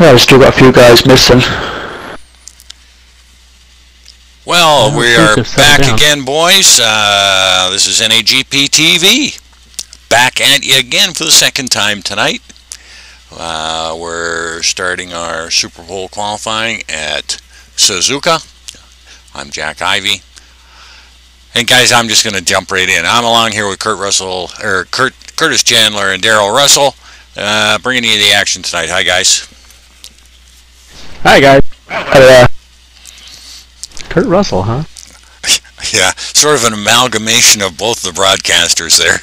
Yeah, we've still got a few guys missing. Well, we are back again, boys. This is NAGP TV. Back at you again for the second time tonight. We're starting our Superpole qualifying at Suzuka. I'm Jack Ivy. And guys, I'm just going to jump right in. I'm along here with Curtis Chandler and Daryl Russell, bringing you the action tonight. Hi, guys. Hi, guys. Hello. Kurt Russell, huh? Yeah, sort of an amalgamation of both the broadcasters there.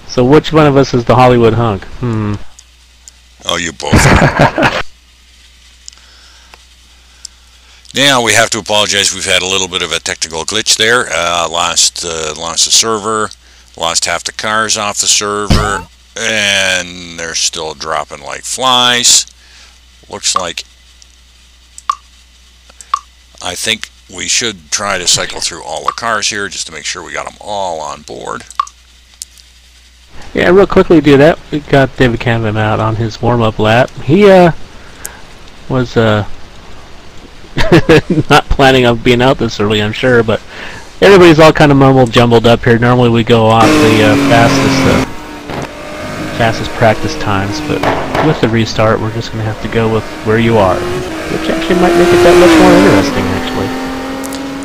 So which one of us is the Hollywood hunk? Oh, you both. Now we have to apologize. We've had a little bit of a technical glitch there. Lost the server, lost half the cars off the server, and they're still dropping like flies. Looks like I think we should try to cycle through all the cars here just to make sure we got them all on board. Yeah, real quickly do that. We got David Canvan out on his warm-up lap. He was not planning on being out this early, I'm sure, but everybody's all kind of mumbled jumbled up here. Normally we go off the fastest practice times, but with the restart we're just going to have to go with where you are, which actually might make it that much more interesting, actually.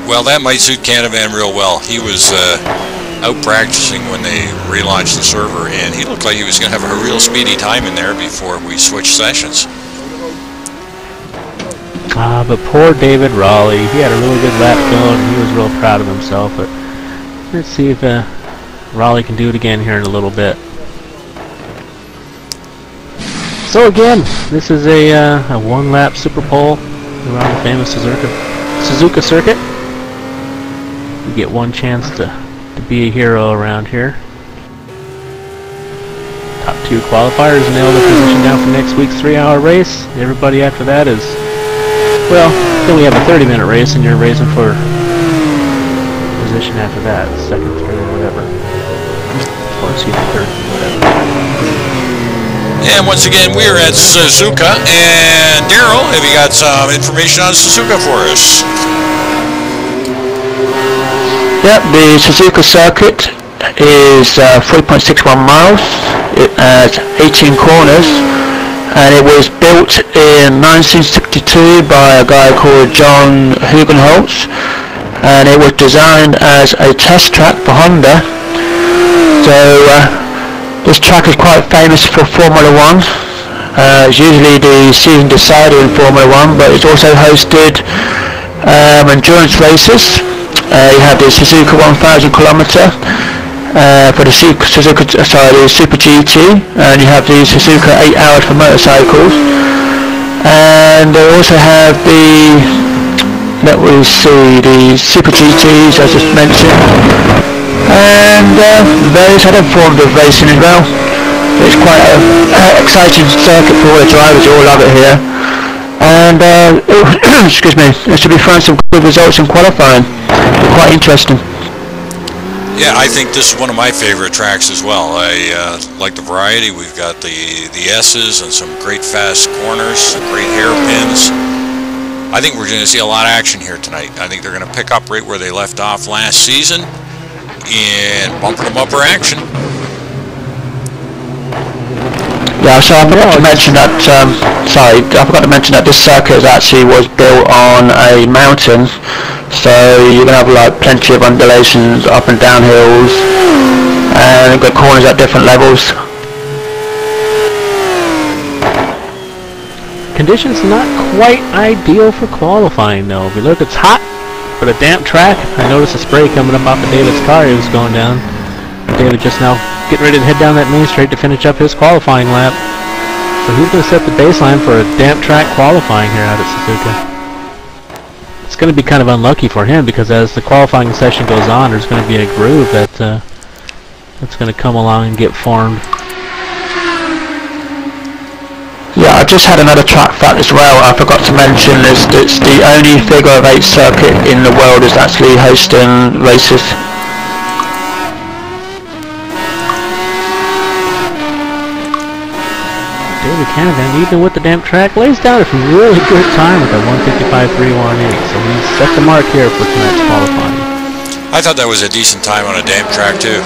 Well, that might suit Canavan real well. He was out practicing when they relaunched the server, and he looked like he was going to have a real speedy time in there before we switched sessions. But poor David Raleigh, he had a really good lap going, and he was real proud of himself, but let's see if Raleigh can do it again here in a little bit. So again, this is a one-lap Superpole around the famous Suzuka circuit. You get one chance to be a hero around here. Top two qualifiers nail the position down for next week's 3-hour race. Everybody after that is, well, then we have a 30-minute race and you're racing for position after that, second, third, or whatever. Or excuse me, third, whatever. And once again, we're at Suzuka, and Daryl, have you got some information on Suzuka for us? Yep, the Suzuka circuit is 3.61 miles. It has 18 corners, and it was built in 1962 by a guy called John Hugenholtz, and it was designed as a test track for Honda. So this track is quite famous for Formula 1. It's usually the season decider in Formula 1, but it's also hosted endurance races. You have the Suzuka 1000 kilometer for the Super GT, and you have the Suzuka 8 hours for motorcycles, and they also have the Super GTs as just mentioned, and various other forms of racing as well. It's quite an exciting circuit for all the drivers, all love it here, and excuse me, there should be fun some good results in qualifying. Quite interesting. Yeah, I think this is one of my favorite tracks as well. I like the variety. We've got the S's and some great fast corners, some great hairpins. I think we're going to see a lot of action here tonight. I think they're going to pick up right where they left off last season in bumper-to-bumper action. Yeah, so I forgot to mention that. I forgot to mention that this circuit actually was built on a mountain, so you're gonna have like plenty of undulations, up and down hills, and you've got corners at different levels. Conditions not quite ideal for qualifying though. If you look, it's hot, but a damp track. I noticed a spray coming up off of David's car. He was going down. David just now getting ready to head down that main straight to finish up his qualifying lap. So he's going to set the baseline for a damp track qualifying here out at Suzuka. It's going to be kind of unlucky for him because as the qualifying session goes on, there's going to be a groove that's going to come along and get formed. Yeah, I just had another track fact as well. I forgot to mention is it's the only figure of 8 circuit in the world is actually hosting races. David Canavan, even with the damp track, lays down a really good time with a 155.318. So he's set the mark here for tonight's qualifying. I thought that was a decent time on a damp track too.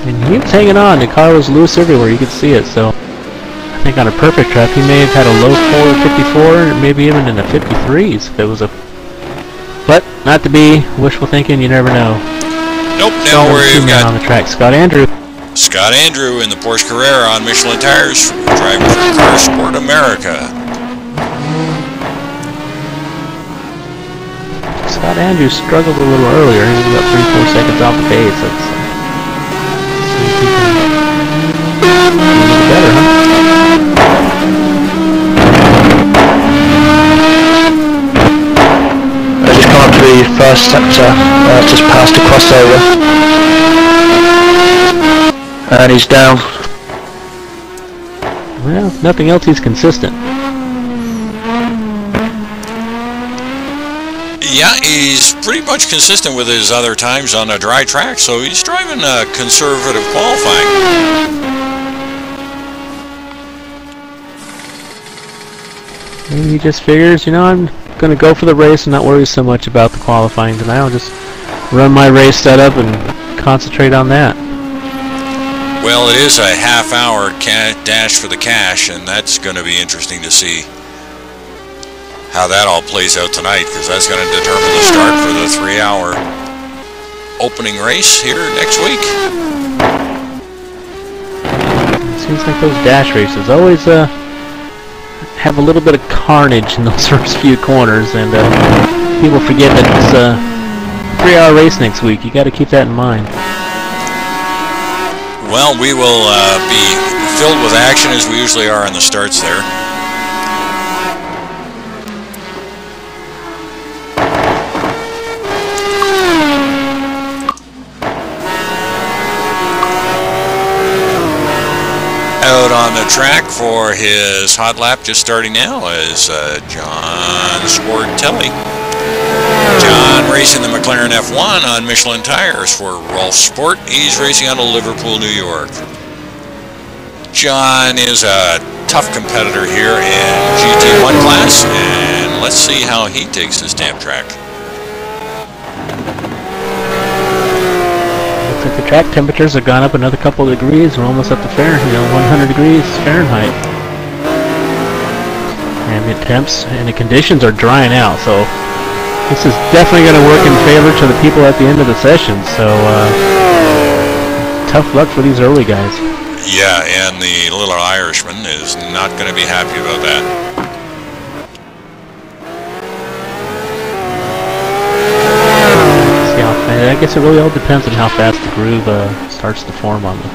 And he was hanging on. The car was loose everywhere. You could see it. So I think on a perfect track, he may have had a low 454, maybe even in the 53s. If it was a, but not to be wishful thinking. You never know. Nope. Now we've got on the track. Scott Andrew in the Porsche Carrera on Michelin tires, driving for Car Sport America. Scott Andrews struggled a little earlier. He was about 3-4 seconds off the pace. Let's see if he can do a little better, huh? I just come up to the first sector, just past the crossover. And he's down. Well, if nothing else, he's consistent. Yeah, he's pretty much consistent with his other times on a dry track, so he's driving a conservative qualifying. Maybe he just figures, you know, I'm going to go for the race and not worry so much about the qualifying tonight. I'll just run my race setup and concentrate on that. Well, it is a half-hour dash for the cash, and that's going to be interesting to see how that all plays out tonight, because that's going to determine the start for the 3-hour opening race here next week. It seems like those dash races always have a little bit of carnage in those first few corners, and people forget that it's a 3-hour race next week. You got to keep that in mind. Well, we will be filled with action as we usually are on the starts there. Out on the track for his hot lap just starting now is John Sportelli. John racing the McLaren F1 on Michelin tires for Rolf Sport. He's racing out of Liverpool, New York. John is a tough competitor here in GT1 class, and let's see how he takes this damp track. Looks like the track temperatures have gone up another couple of degrees. We're almost up to 100 degrees Fahrenheit. Ambient temps, and the conditions are drying out, so this is definitely going to work in favor to the people at the end of the session. So tough luck for these early guys. Yeah, and the little Irishman is not going to be happy about that. See how fast, I guess it really all depends on how fast the groove starts to form on the.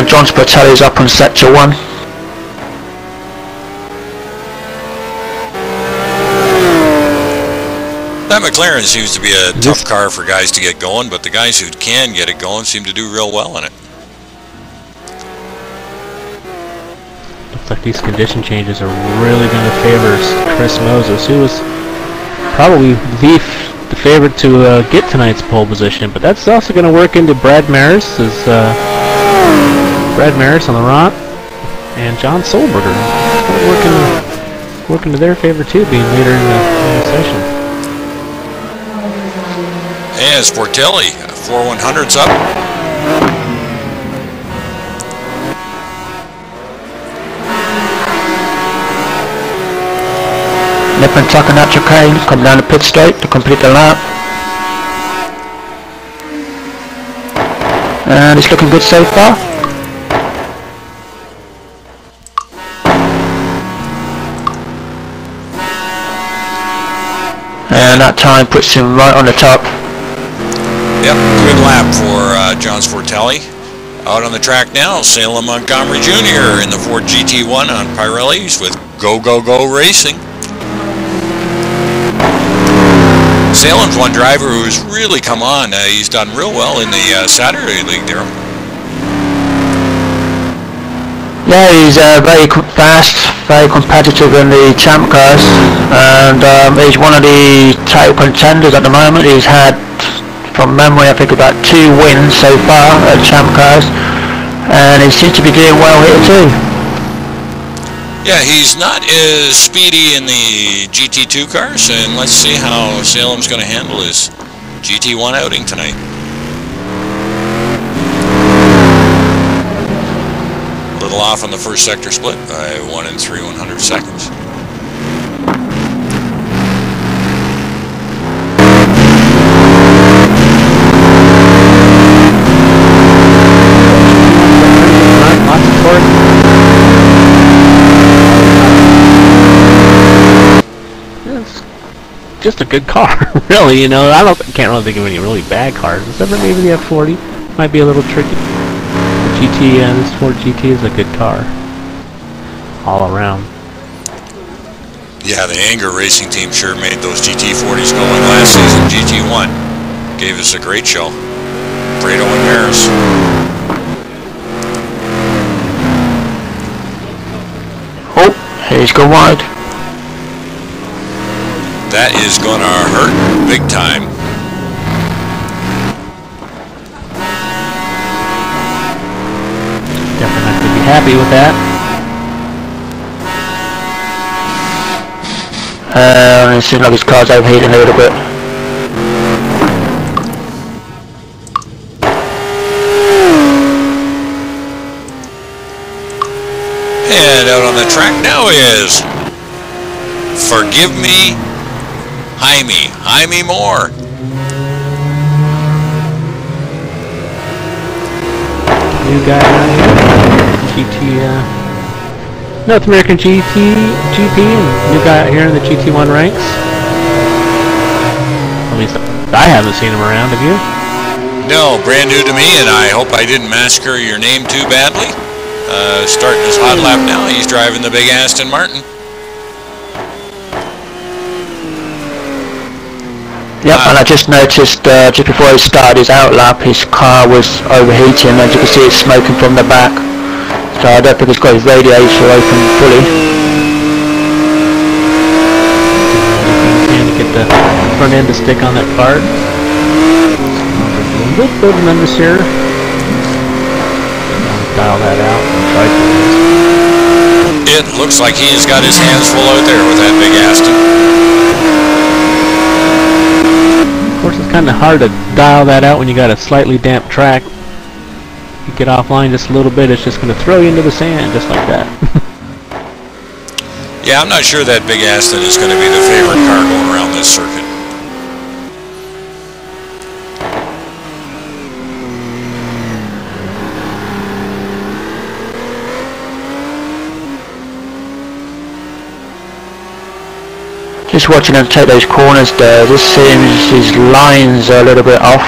John Sportelli is up on sector 1. That McLaren seems to be a tough car for guys to get going, but the guys who can get it going seem to do real well in it. Looks like these condition changes are really going to favor Chris Moses, who was probably the favorite to get tonight's pole position, but that's also going to work into Brad Maris, Brad Maris on the Ront, and John Solberger. Working to their favor too, being later in the session. And Sportelli, 4/100's up. Nip and tuck and natural cane, come down the pit straight to complete the lap. And it's looking good so far. And that time puts him right on the top. Yep, good lap for John Sportelli. Out on the track now, Salem Montgomery Jr. in the Ford GT1 on Pirellis with Go Go Go Racing. Salem's one driver who's really come on. He's done real well in the Saturday League there. Yeah, he's very fast, very competitive in the champ cars, and he's one of the title contenders at the moment. He's had from memory, I think about 2 wins so far at Champ Cars, and he seems to be doing well here too. Yeah, he's not as speedy in the GT2 cars, and let's see how Salem's going to handle his GT1 outing tonight. A little off on the first sector split by 1 3/100 seconds. Lots of torque. It's just a good car, really. You know, I can't really think of any really bad cars, except for maybe the F40 might be a little tricky. The GT, this Ford GT is a good car, all around. Yeah, the Anger Racing team sure made those GT40s going last season. GT1 gave us a great show. Prado and Paris. Oh, he's gone wide. That is gonna hurt big time. Definitely not going to be happy with that. It seems like his car's overheating a little bit. And out on the track now is Forgive Me, Jaime Moore. New guy around here, GT, North American GP, and new guy out here in the GT1 ranks. At least I haven't seen him around, have you? No, brand new to me, and I hope I didn't massacre your name too badly. Starting his hot lap now, he's driving the big Aston Martin. Yep, and I just noticed just before he started his outlap, his car was overheating. As you can see, it's smoking from the back. So I don't think he's got his radiator open fully. Trying to get the front end to stick on that card. A little bit of an understeer. Dial that out and try to. It looks like he's got his hands full out there with that big Aston. Of course, it's kind of hard to dial that out when you got a slightly damp track. You get offline just a little bit, it's just going to throw you into the sand, just like that. Yeah, I'm not sure that big Aston is going to be the favorite car going around this circuit. Just watching him take those corners there, this seems his lines are a little bit off.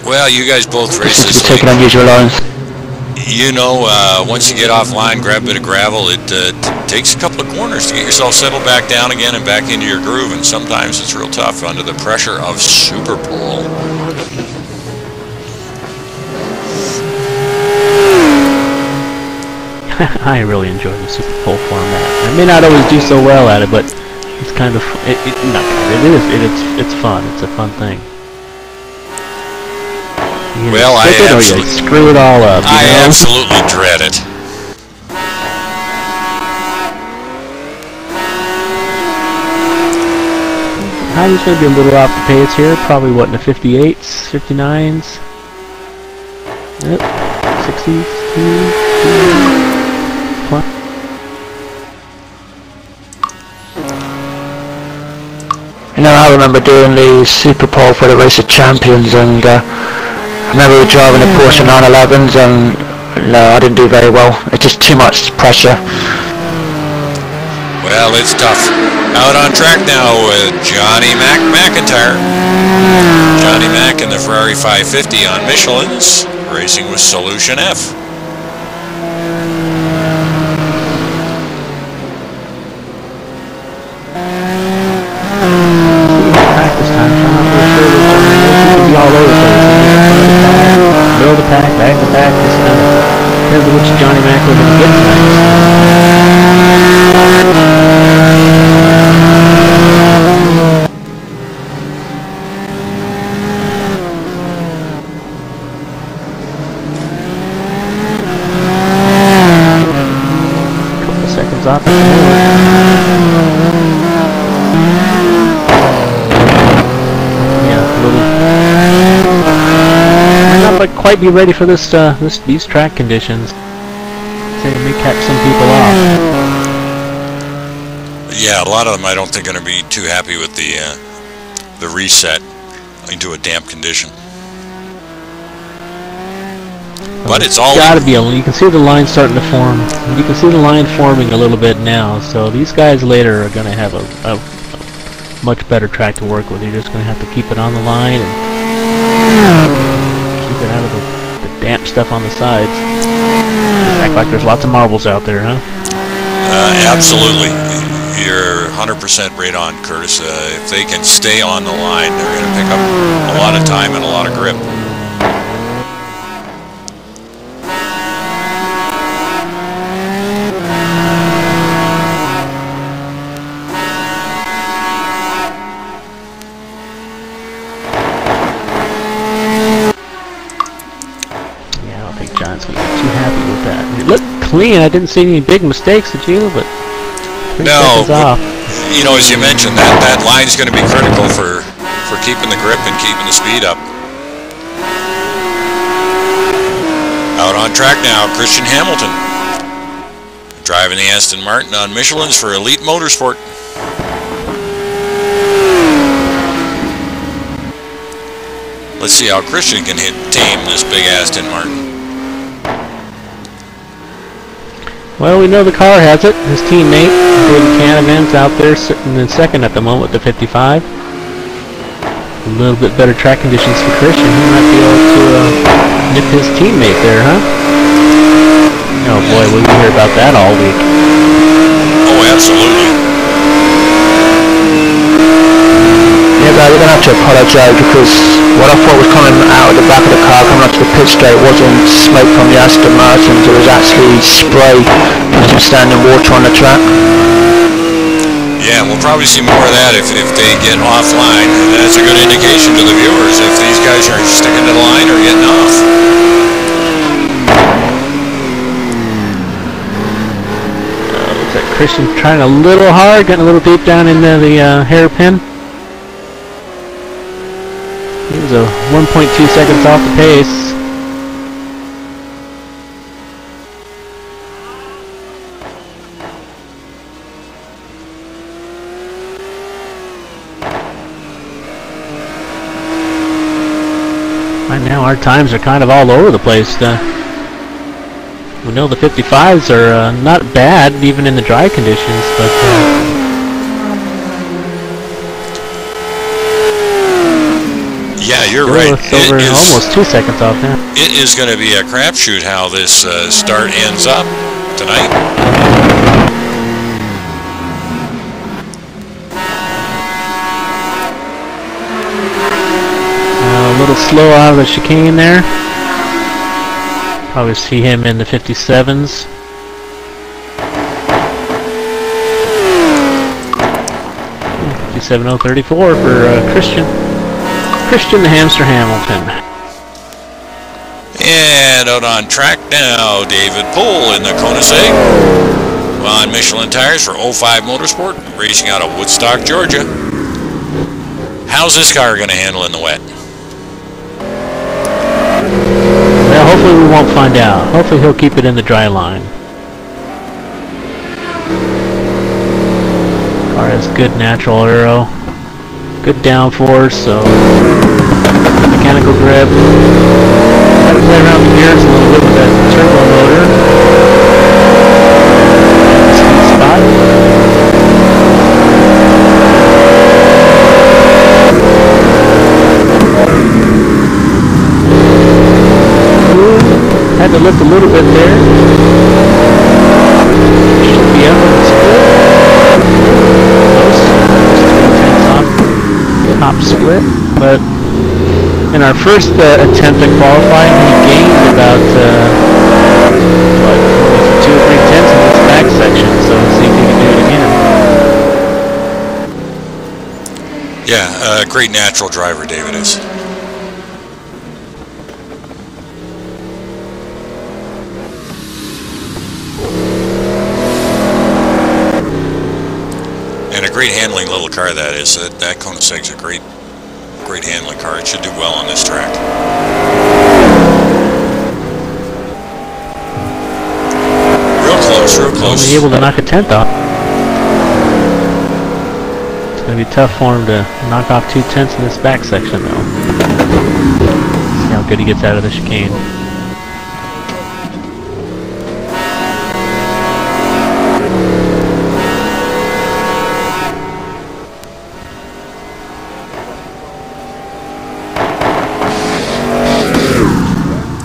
Well, you guys both race Seems to this be taking league. unusual lines. You know, once you get offline, grab a bit of gravel, it takes a couple of corners to get yourself settled back down again and back into your groove, and sometimes it's real tough under the pressure of Superpole. I really enjoy the Superpole format. I may not always do so well at it, but it's kind of it's fun. It's a fun thing. You Well, I absolutely screw it all up. I absolutely dread it. Heidi's going to be a little off the pace here. Probably what, in the 58s, 59s, yep, 60s. You know, I remember doing the Superpole for the Race of Champions, and I remember driving the Porsche 911s, and no, I didn't do very well. It's just too much pressure. Well, it's tough. Out on track now with Johnny McIntyre. Johnny Mac in the Ferrari 550 on Michelin's, racing with Solution F. Practice time. I'm not really sure which one it is. You can be all over the place. Middle of the pack, back of the pack. Just kind of depends on which Johnny Mac we're going to get tonight. quite be ready for these track conditions. They may catch some people off. Yeah, a lot of them I don't think are going to be too happy with the reset into a damp condition. But it's all gotta be. You can see the line starting to form. You can see the line forming a little bit now. So these guys later are going to have a much better track to work with. You're just going to have to keep it on the line and keep it out of the damp stuff on the sides. Act like there's lots of marbles out there, huh? Absolutely. You're 100% right on, Curtis. If they can stay on the line, they're going to pick up a lot of time and a lot of grip. John's gonna be too happy with that. It looked clean. I didn't see any big mistakes, did you? But no, off. You know, as you mentioned, that line's going to be critical for keeping the grip and keeping the speed up. Out on track now, Christian Hamilton, driving the Aston Martin on Michelin's for Elite Motorsport. Let's see how Christian can tame this big Aston Martin. Well, we know the car has it. His teammate, David Canavan's out there sitting in second at the moment with the 55. A little bit better track conditions for Christian. He might be able to nip his teammate there, huh? Oh boy, we'll hear about that all week. Oh, absolutely. Yeah, but we're going to have to apologise because what I thought was coming out of the back of the car, coming up to the pit straight, wasn't smoke from the Aston Martins. It was actually spray from some standing water on the track. Yeah, we'll probably see more of that if they get offline. And that's a good indication to the viewers if these guys are sticking to the line or getting off. Looks like Christian trying a little hard, getting a little deep down into the hairpin. He was 1.2 seconds off the pace. Right now our times are kind of all over the place. We know the 55s are not bad even in the dry conditions, but yeah, you're right. It is almost 2 seconds off now. It is going to be a crapshoot how this start ends up tonight. A little slow out of the chicane there. Probably see him in the 57s. .57.034 for Christian. Christian the Hamster Hamilton. And out on track now, David Poole in the Koenigsegg on Michelin tires for 05 Motorsport, racing out of Woodstock, Georgia. How's this car going to handle in the wet? Well, hopefully we won't find out. Hopefully he'll keep it in the dry line. Car has good natural aero, good downforce, so mechanical grip. Got to play around the gears a little bit with that turbo motor. Sweet spot. Had to lift a little bit there. Should be up in the split. Close. Top split. But in our first attempt at qualifying, he gained about 2 or 3 tenths in this back section. So let's see if he can do it again. Yeah, great natural driver, David is. And a great handling little car that is. That Koenigsegg's a great handling car. It should do well on this track. Real close, real close. Only able to knock a tenth off. It's going to be tough for him to knock off 2/10 in this back section, though. See how good he gets out of the chicane.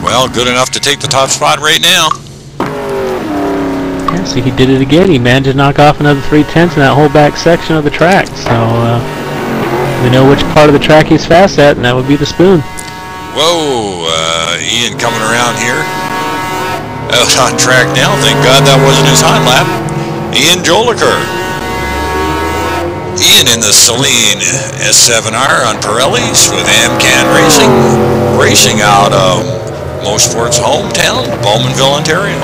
Well, good enough to take the top spot right now. Yeah, see, he did it again. He managed to knock off another 3/10 in that whole back section of the track. So, we know which part of the track he's fast at, and that would be the spoon. Whoa, Ian coming around here. Out on track now. Thank God that wasn't his hot lap. Ian Joliker. Ian in the Celine S7R on Pirellis with Amcan Racing. Racing out of Motorsport's hometown, Bowmanville, Ontario.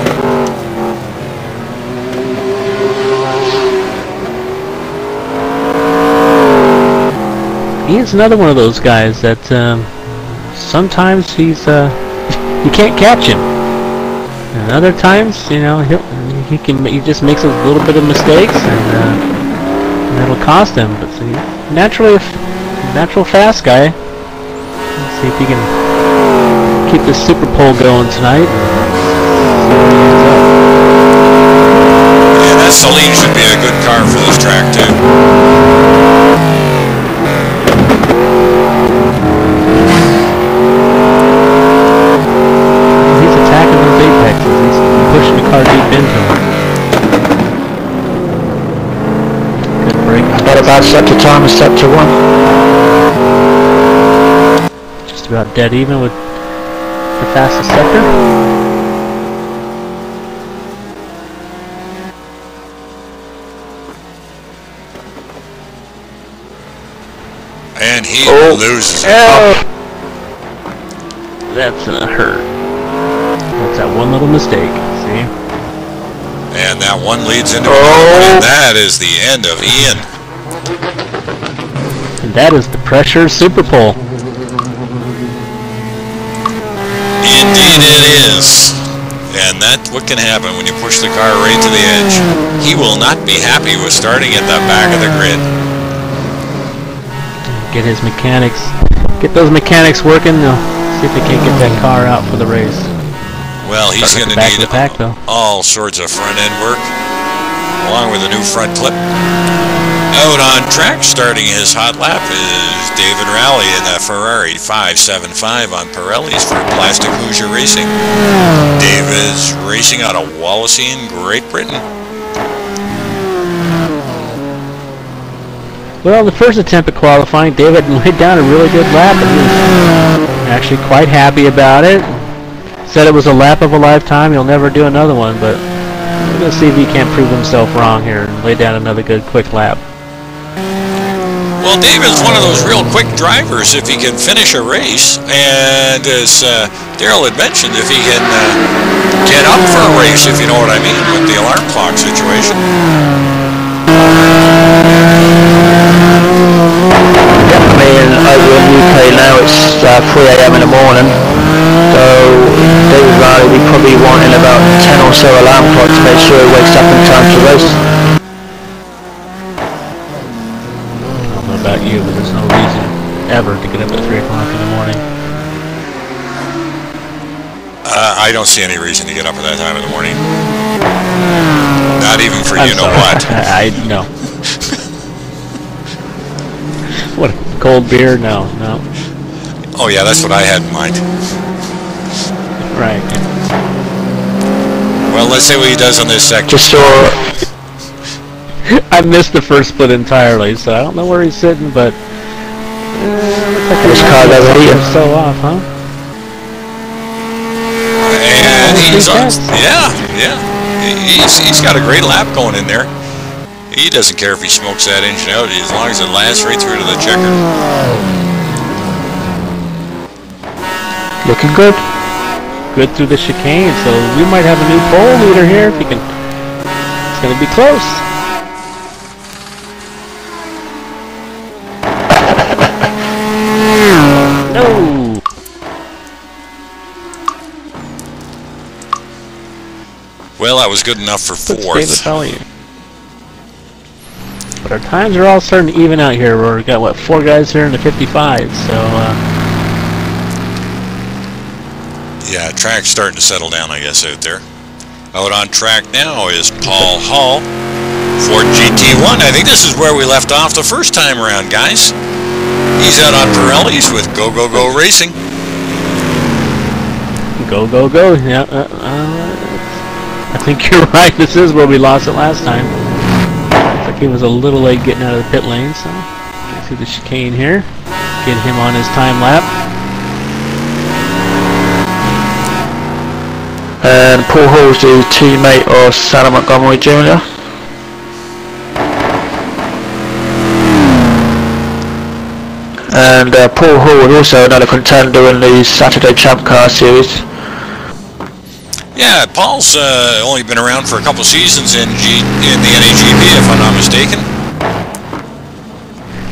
Ian's another one of those guys that sometimes he's you can't catch him, and other times, you know, he just makes a little bit of mistakes, and that'll cost him. But see, natural fast guy. Let's see if he can keep this Superpole going tonight. Yeah, that Celine should be a good car for this track too. He's attacking those apexes. He's pushing the car deep into him. Good break. About sector time is sector 1. Just about dead even with the fastest sector. And he loses it. That's gonna hurt. That's that one little mistake, see? And that one leads into another, and that is the end of Ian. And that is the pressure Superpole. Indeed it is. And that's what can happen when you push the car right to the edge. He will not be happy with starting at the back of the grid. Get his mechanics, get those mechanics working. See if they can't get that car out for the race. Well, he's going to need all sorts of front end work, along with a new front clip. Out on track, starting his hot lap, is David Rowley in a Ferrari 575 on Pirellis for Plastic Hoosier Racing. David's racing out of Wallasey in Great Britain. Well, the first attempt at qualifying, David laid down a really good lap, and he was actually quite happy about it. Said it was a lap of a lifetime. He'll never do another one, but we're going to see if he can't prove himself wrong here and lay down another good quick lap. Well, David's one of those real quick drivers if he can finish a race, and as Daryl had mentioned, if he can get up for a race, if you know what I mean, with the alarm clock situation. Yep, I mean, over in the UK now it's 3 AM in the morning, so David Riley will be probably wanting about 10 or so alarm clocks to make sure he wakes up in time to race. I don't know about you, but there's no reason ever to get up at 3 o'clock in the morning. I don't see any reason to get up at that time in the morning. Not even for you know what. I know. What, cold beer? No. Oh yeah, that's what I had in mind. Right. Well, let's see what he does on this sector. Just saw... I missed the first split entirely, so I don't know where he's sitting, but looks like This car overheating. so off, huh? And he's on. Yeah. He's got a great lap going in there. He doesn't care if he smokes that engine out as long as it lasts right through to the checker. Looking good. Good through the chicane, so we might have a new pole leader here if he can. It's going to be close. No. Well, that was good enough for Puts David fourth. Bellier. But our times are all starting to even out here. We've got, what, 4 guys here in the 55s, so... Yeah, track's starting to settle down, I guess, out there. Out on track now is Paul Hall for GT1. I think this is where we left off the first time around, guys. He's out on Pirellis with Go Go Go Racing. Go, go, go. Yeah, I think you're right. This is where we lost it last time. Looks like he was a little late getting out of the pit lane, so get through the chicane here. Get him on his time lap. And Paul Hall's the teammate of Sally Montgomery Jr. And Paul Hall is also another contender in the Saturday Champ Car Series. Yeah, Paul's only been around for a couple seasons in the NAGP, if I'm not mistaken.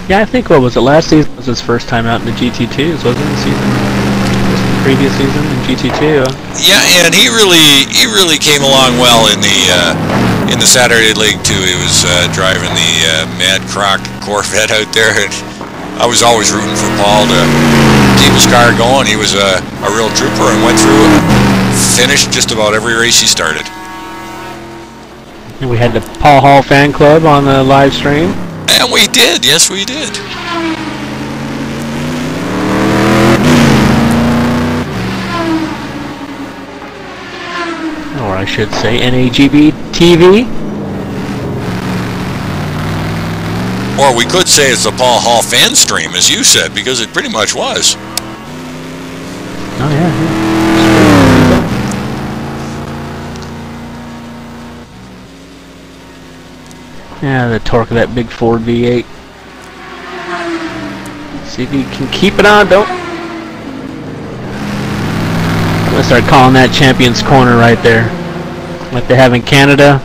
Yeah, I think, what was it, last season was his first time out in the GT2s, wasn't it? The previous season in GT2. Yeah, and he really came along well in the Saturday League too. He was driving the Mad Croc Corvette out there, and I was always rooting for Paul to keep his car going. He was a real trooper and went through and finished just about every race he started. And we had the Paul Hall fan club on the live stream. And we did, yes we did. Or I should say NAGB TV. Or we could say it's the Paul Hall fan stream, as you said, because it pretty much was. Oh yeah. Yeah, the torque of that big Ford V8. See if you can keep it on, don't. I'm gonna start calling that Champions Corner right there, like they have in Canada.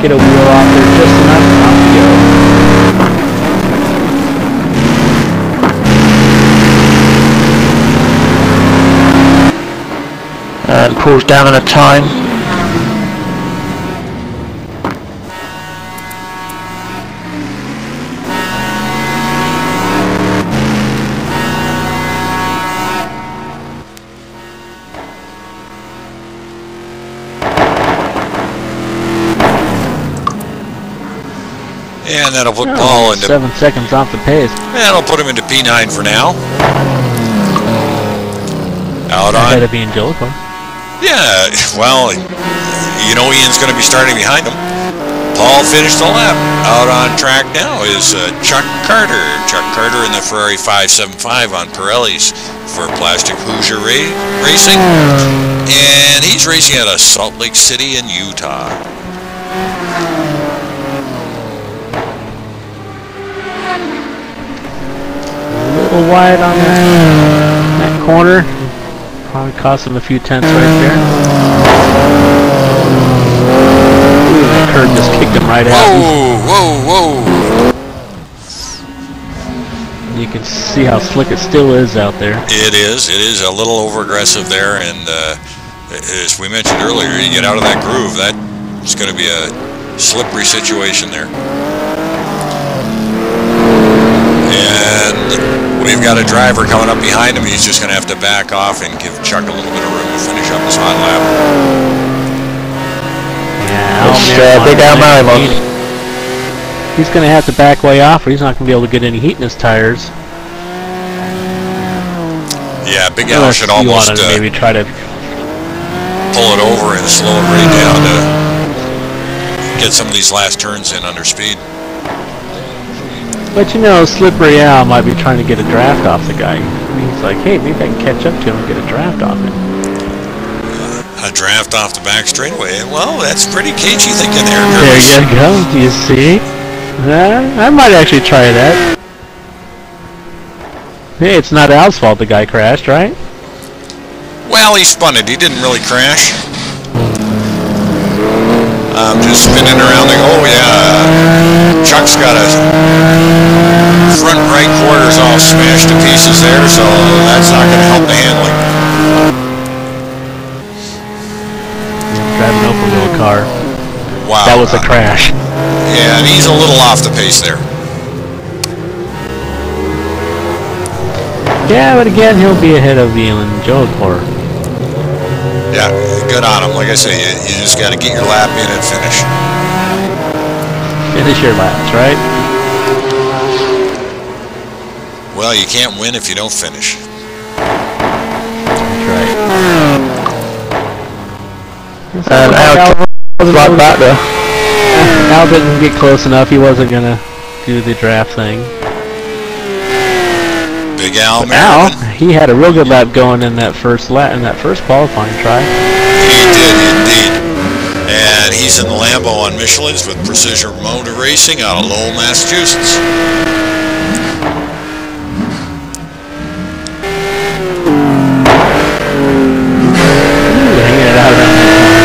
Get a wheel off there just enough, and off we go. And Paul's down on a time. And that'll put Paul into 7 seconds off the pace. That'll put him into P9 for now. Out Ahead on. of being Angelico. Yeah, well, you know Ian's going to be starting behind him. Paul finished the lap. Out on track now is Chuck Carter. Chuck Carter in the Ferrari 575 on Pirellis for Plastic Hoosier Racing. And he's racing out of Salt Lake City in Utah. A little wide on that corner. Probably cost him a few tenths right there. Ooh, that curve just kicked him right out. Whoa, whoa, whoa. You can see how slick it still is out there. It is a little over aggressive there, and as we mentioned earlier, you get out of that groove, that's going to be a slippery situation there. And we've got a driver coming up behind him. He's just going to have to back off and give Chuck a little bit of room to finish up his hot lap. Yeah, It's Big Al Marimon. He's going to have to back way off, or he's not going to be able to get any heat in his tires. Yeah, Big Al should almost maybe try to pull it over and slow it right down to get some of these last turns in under speed. But you know, Slippery Al might be trying to get a draft off the guy. I mean, he's like, hey, maybe I can catch up to him and get a draft off him. A draft off the back straightaway. Well, that's pretty cagey thinking there, There Curtis. you go. Do you see? I might actually try that. Hey, it's not Al's fault the guy crashed, right? Well, he spun it. He didn't really crash. Just spinning around like, oh yeah, Chuck's got a front right quarter car's all smashed to pieces there, so that's not going to help the handling. Driving an open wheel car. Wow. That was a crash. Yeah, and he's a little off the pace there. Yeah, but again, he'll be ahead of you and Joe Core. Yeah, good on him. Like I say, you just got to get your lap in and finish. Finish your laps, right? Well, you can't win if you don't finish. That's right. Al was right back there. Al didn't get close enough. He wasn't going to do the draft thing. Big Al Al, Merriman. he had a real good lap going in that first lap, in that first qualifying try. He did indeed. And he's in the Lambo on Michelin's with Precision Motor Racing out of Lowell, Massachusetts. Hanging it out around that corner.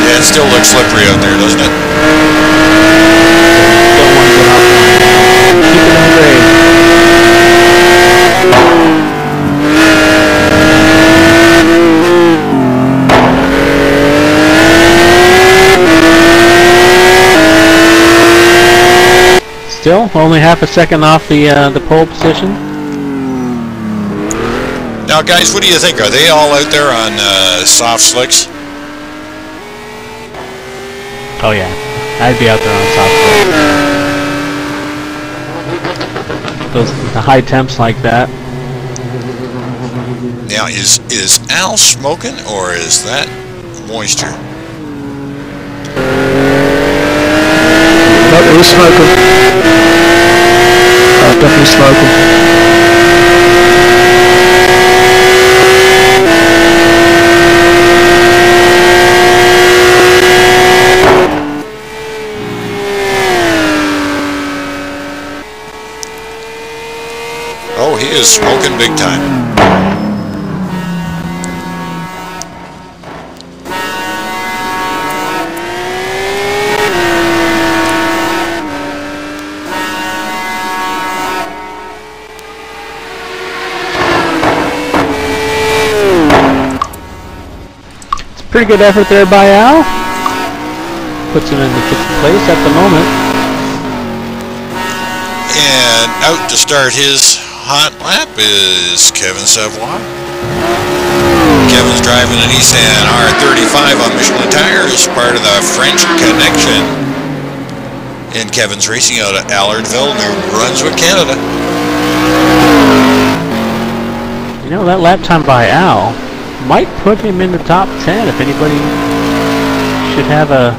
Yeah, it still looks slippery out there, doesn't it? Don't want to get off line now. Keep it in the grade. Still only half a second off the pole position. Now, guys, what do you think? Are they all out there on soft slicks? Oh yeah, I'd be out there on soft slicks. The high temps like that. Now, is Al smoking or is that moisture? No, he's smoking. Definitely smoking. Oh, he is smoking big time. Pretty good effort there by Al. Puts him in the fifth place at the moment. And out to start his hot lap is Kevin Savoy. Kevin's driving an Nissan R35 on Michelin tires, part of the French Connection. And Kevin's racing out of Allardville, New Brunswick, Canada. You know, that lap time by Al might put him in the top 10 if anybody should have a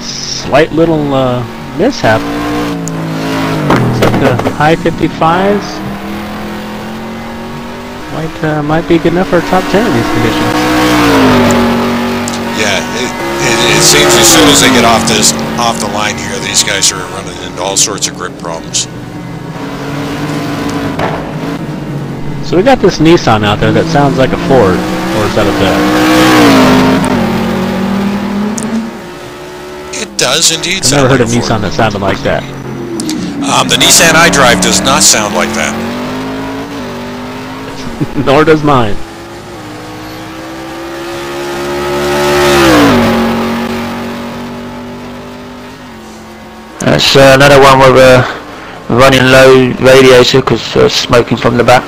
slight little mishap. It's like the high 55s might be good enough for a top 10 in these conditions. Yeah, it seems as soon as they get off the line here, these guys are running into all sorts of grip problems. So we got this Nissan out there that sounds like a Ford, or is that a bet? It does indeed I've sound never heard like of a Nissan Ford. that sounded like that. The Nissan I drive does not sound like that. Nor does mine. That's another one with a running low radiator because smoking from the back.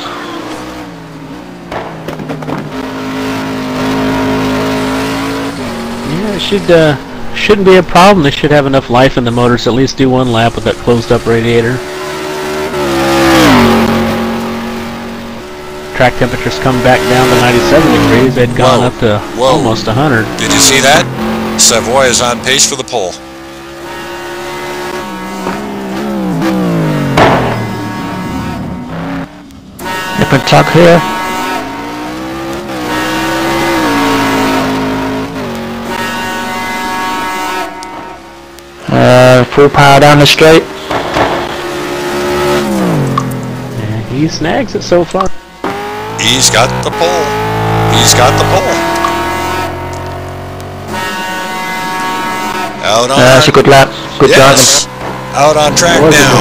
Yeah, it shouldn't be a problem. They should have enough life in the motors to at least do one lap with that closed up radiator. Track temperatures come back down to 97 degrees. They'd gone up to almost 100. Did you see that? Savoy is on pace for the pole. Nip and tuck here. Full power down the straight. Yeah, he snags it so far. He's got the pole. He's got the pole. Out on That's a good lap. Good yes. Out on track now.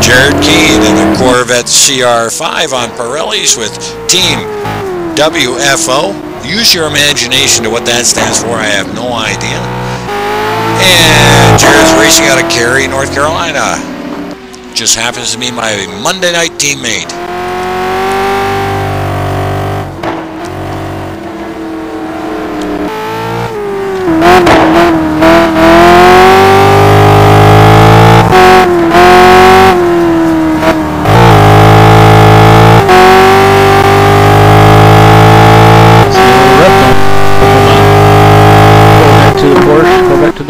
Jared Keane in the Corvette CR5 on Pirellis with Team WFO. Use your imagination to what that stands for. I have no idea. And Jared's racing out of Cary, North Carolina. Just happens to be my Monday night teammate.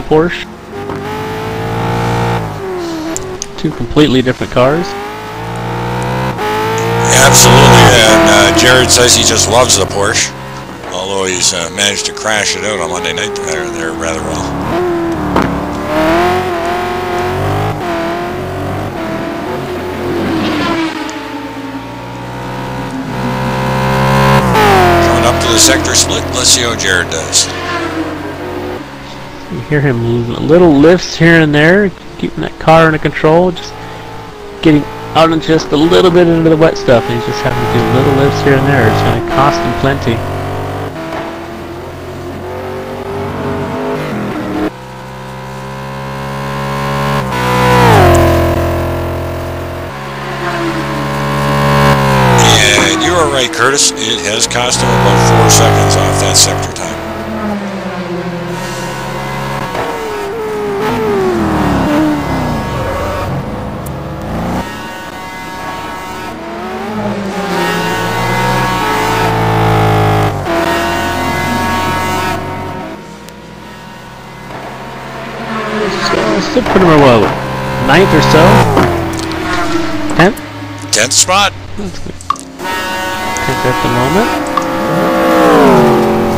Porsche. Two completely different cars. Absolutely, and Jared says he just loves the Porsche, although he's managed to crash it out on Monday night there rather well. Coming up to the sector split, let's see how Jared does. You hear him little lifts here and there, keeping that car under control, just getting out and just a little bit into the wet stuff. He's just having to do little lifts here and there. It's going to cost him plenty. And you are right, Curtis. It has cost him about 4 seconds off that sector time. Still put him what, 9th or so? 10th? 10th spot. That's good. 10th at the moment.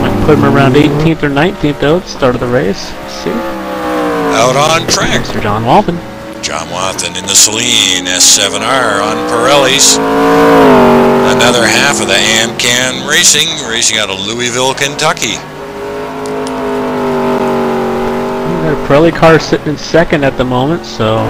Might put him around 18th or 19th though at the start of the race. Let's see. Out on track. Mr. John Walton. John Wathan in the Celine S7R on Pirellis. Another half of the AmCam racing out of Louisville, Kentucky. Got a Pirelli car sitting in second at the moment, so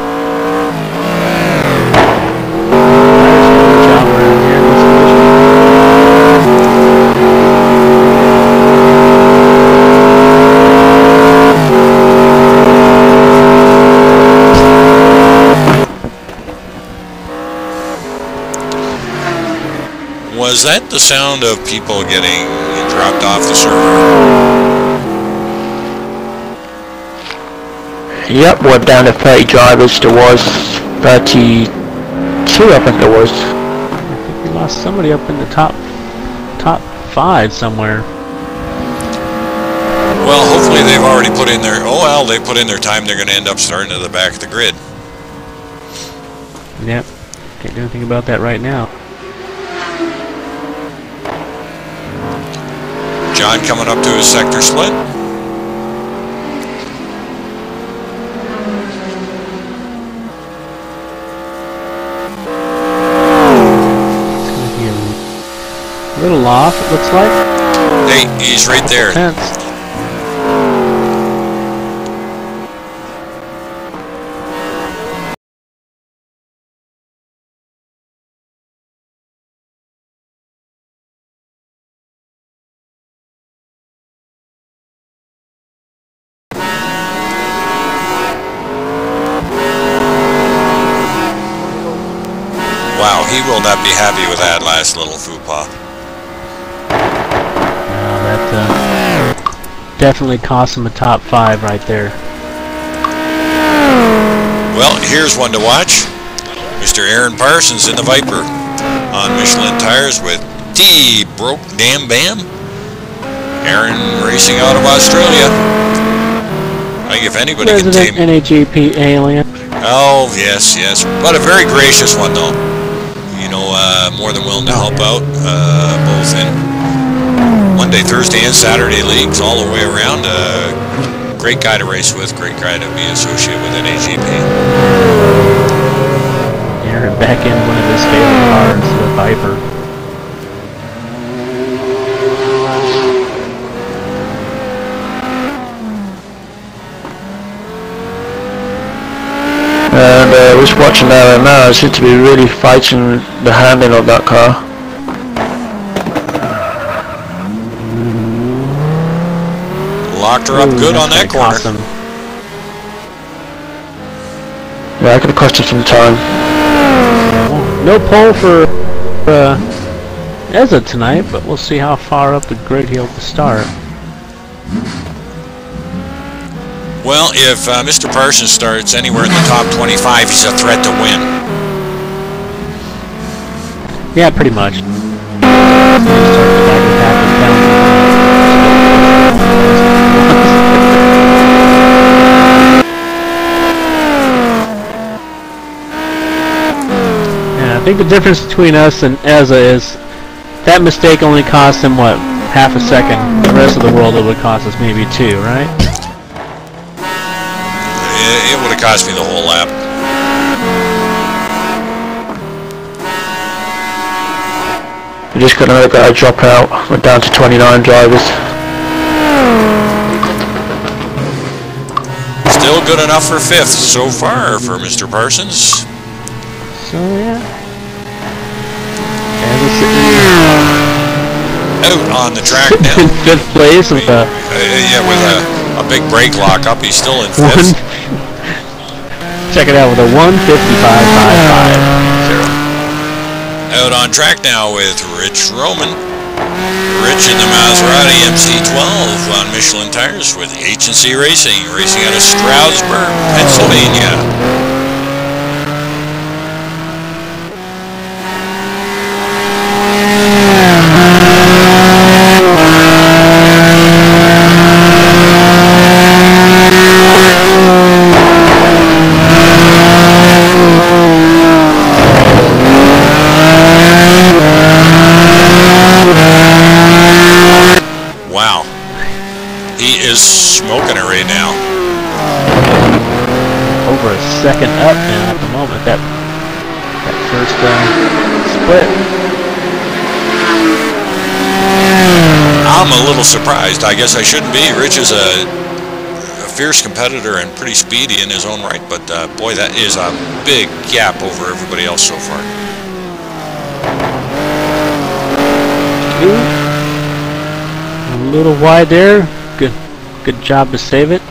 Was that the sound of people getting dropped off the server? Yep, we're down to 30 drivers. There was 32, I think there was. I think we lost somebody up in the top 5 somewhere. Well, hopefully they've already put in their, oh well, they put in their time. They're going to end up starting at the back of the grid. Yep, can't do anything about that right now. John coming up to his sector split. A little off, it looks like. Hey, he's right there. Fence. Wow, he will not be happy with that last little faux pas. That definitely cost him a top 5 right there. Well, here's one to watch. Mr. Aaron Parsons in the Viper on Michelin tires with T Broke Damn Bam. Aaron racing out of Australia. I think if anybody can tame... NAGP alien. Oh, yes, yes. But a very gracious one, though. You know, more than willing to help out, both in Monday, Thursday, and Saturday leagues, all the way around. Great guy to race with, great guy to be associated with NAGP. Aaron back in one of his favorite cars, the Viper. Just watching that now, I seem to be really fighting the handling of that car. Locked her up good on that corner. Yeah, I could have cost him some time. No pole for Ezza tonight, but we'll see how far up the grid he'll start. Well, if Mr. Parsons starts anywhere in the top 25, he's a threat to win. Yeah, pretty much. I think the difference between us and Ezza is that mistake only cost him, what, half a second. The rest of the world it would cost us maybe 2, right? It would have cost me the whole lap. We're just going to let that drop out. We're down to 29 drivers. Still good enough for 5th so far for Mr. Parsons. So, yeah. Out on the track now. In 5th place with yeah, with a big brake lock up, he's still in 5th. Check it out with a 1:55.55. Out on track now with Rich Roman. Rich in the Maserati MC12 on Michelin tires with H&C Racing, racing out of Stroudsburg, Pennsylvania. Smoking it right now. Over a second up now at the moment. That first split. I'm a little surprised. I guess I shouldn't be. Rich is a fierce competitor and pretty speedy in his own right, but boy, that is a big gap over everybody else so far. A little wide there. Good job to save it.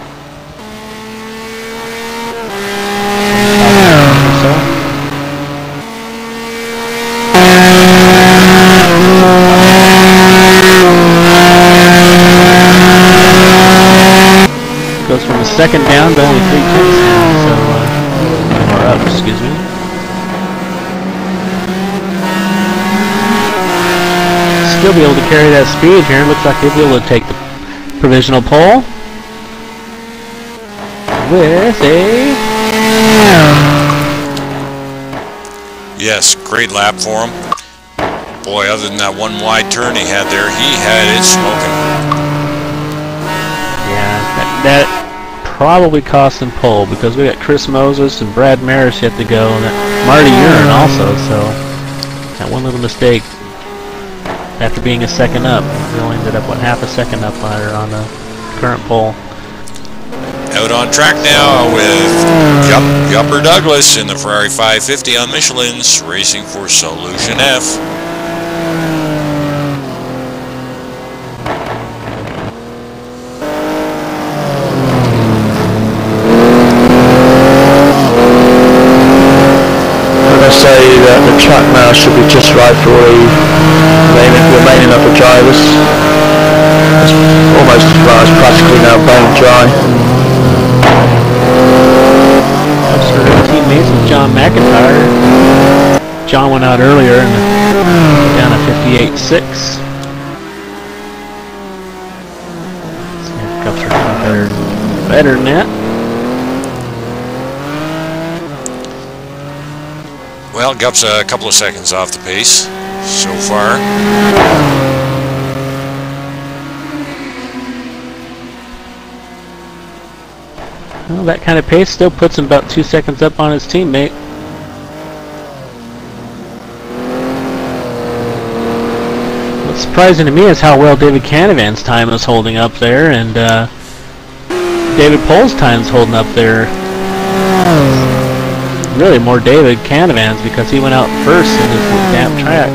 Goes from a second down to only 3 tenths now, so or up, excuse me. Still be able to carry that speed here. Looks like he'll be able to take the provisional pole with a... Yes, great lap for him. Boy, other than that one wide turn he had there, he had it smoking. Yeah, that probably cost him pole because we got Chris Moses and Brad Maris yet to go, and Marty Urine also, so that one little mistake. After being a second up, we only ended up, what, half a second up on the current pole. Out on track now with Gupper Douglas in the Ferrari 550 on Michelin's, racing for Solution F. Say that the track now should be just right for the remaining of the drivers. It's almost, well, it's practically now bone dry. That's her teammates with John McIntyre. John went out earlier and down to 58.6. Cups are better than that. Well, Gup's a couple of seconds off the pace so far. Well, that kind of pace still puts him about 2 seconds up on his teammate. What's surprising to me is how well David Canavan's time is holding up there, and David Pole's time is holding up there. really more David Canavans because he went out first in this damp track.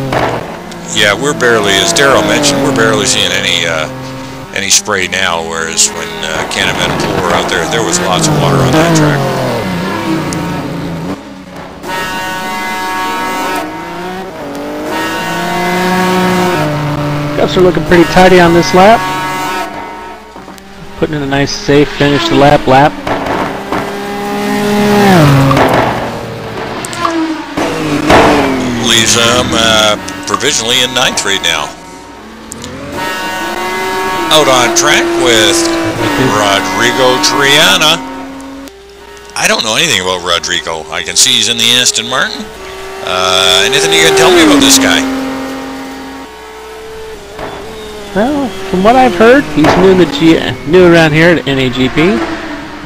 Yeah, we're barely, as Darryl mentioned, we're barely seeing any spray now, whereas when Canavan and Poole were out there was lots of water on that track. Gups are looking pretty tidy on this lap. Putting in a nice safe finish to lap. Leaves them provisionally in 9th right now. Out on track with Rodrigo Triana. I don't know anything about Rodrigo. I can see he's in the Aston Martin. Anything you can tell me about this guy? Well, from what I've heard, he's new around here at NAGP.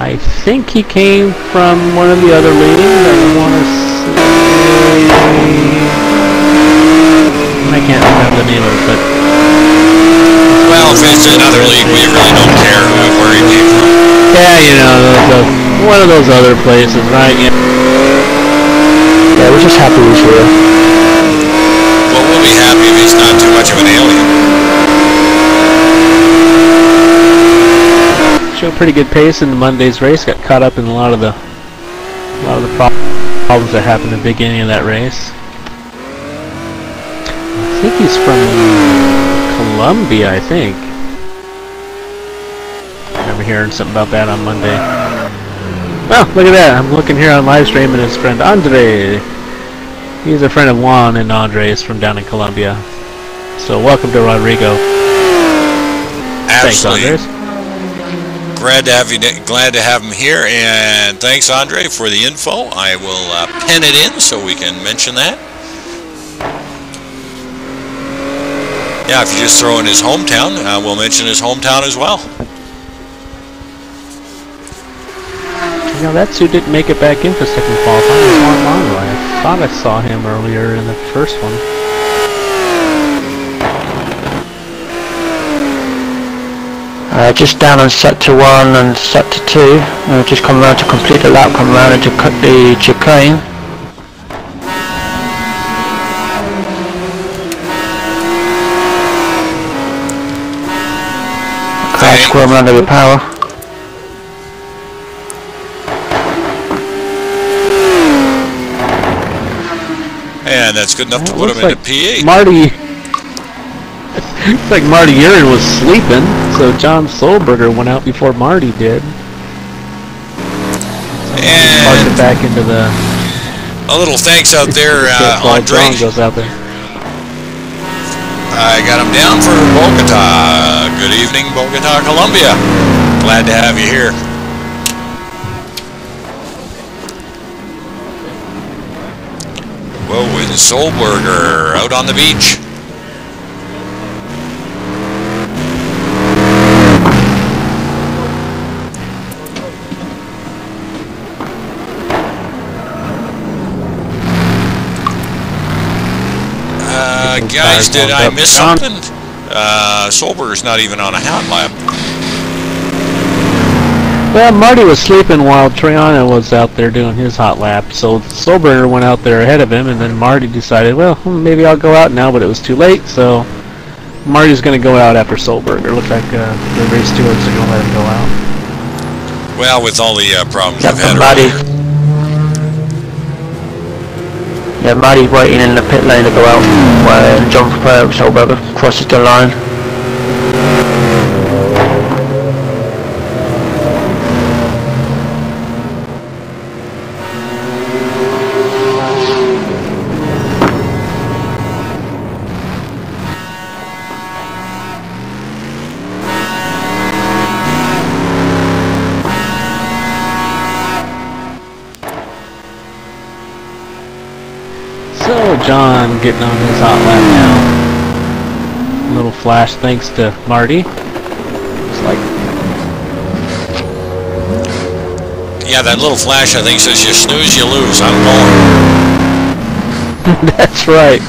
I think he came from one of the other leagues. I want to say, I can't remember the name of it, but well, if it's another league, we really don't care where he came from. Yeah, you know, one of those other places, right? Yeah, we're just happy he's here. Well, we'll be happy if he's not too much of an alien. Showed pretty good pace in Monday's race. Got caught up in a lot of the problems that happened at the beginning of that race. I think he's from Colombia, I think. I remember hearing something about that on Monday. Well, look at that. I'm looking here on live stream and his friend Andre. He's a friend of Juan and Andres from down in Colombia. So welcome to Rodrigo. Absolutely. Thanks, Andres. Glad to have him here, and thanks, Andre, for the info. I will pen it in so we can mention that. Yeah, if you just throw in his hometown, we'll mention his hometown as well. You know, that's who didn't make it back in for second qualifying was Juan Longo. I thought I saw him earlier in the first one. Just down on sector 1 and sector 2. Just come around to complete the lap, come around and to cut the chicane. Car squirm around over power. And that's good enough to put him into P8. Marty. Looks like Marty Urine was sleeping, so John Solberger went out before Marty did. And parked it back into the. A little thanks out there, Andre. Goes out there. I got him down for Bogota. Good evening, Bogota, Colombia. Glad to have you here. Whoa, with Solberger out on the beach. Guys, did I miss something? Solberger's not even on a hot lap. Well, Marty was sleeping while Triana was out there doing his hot lap, so Solberger went out there ahead of him, and then Marty decided, well, maybe I'll go out now, but it was too late, so Marty's going to go out after Solberger. Looks like the race stewards are going to let him go out. Well, with all the problems Yep, we've had Marty. Yeah, Marty's waiting in the pit lane to go out when John Solberger crosses the line. So John getting on his hot lap now. A little flash thanks to Marty. Looks like. Yeah, that little flash I think says you snooze, you lose. I'm going. That's right.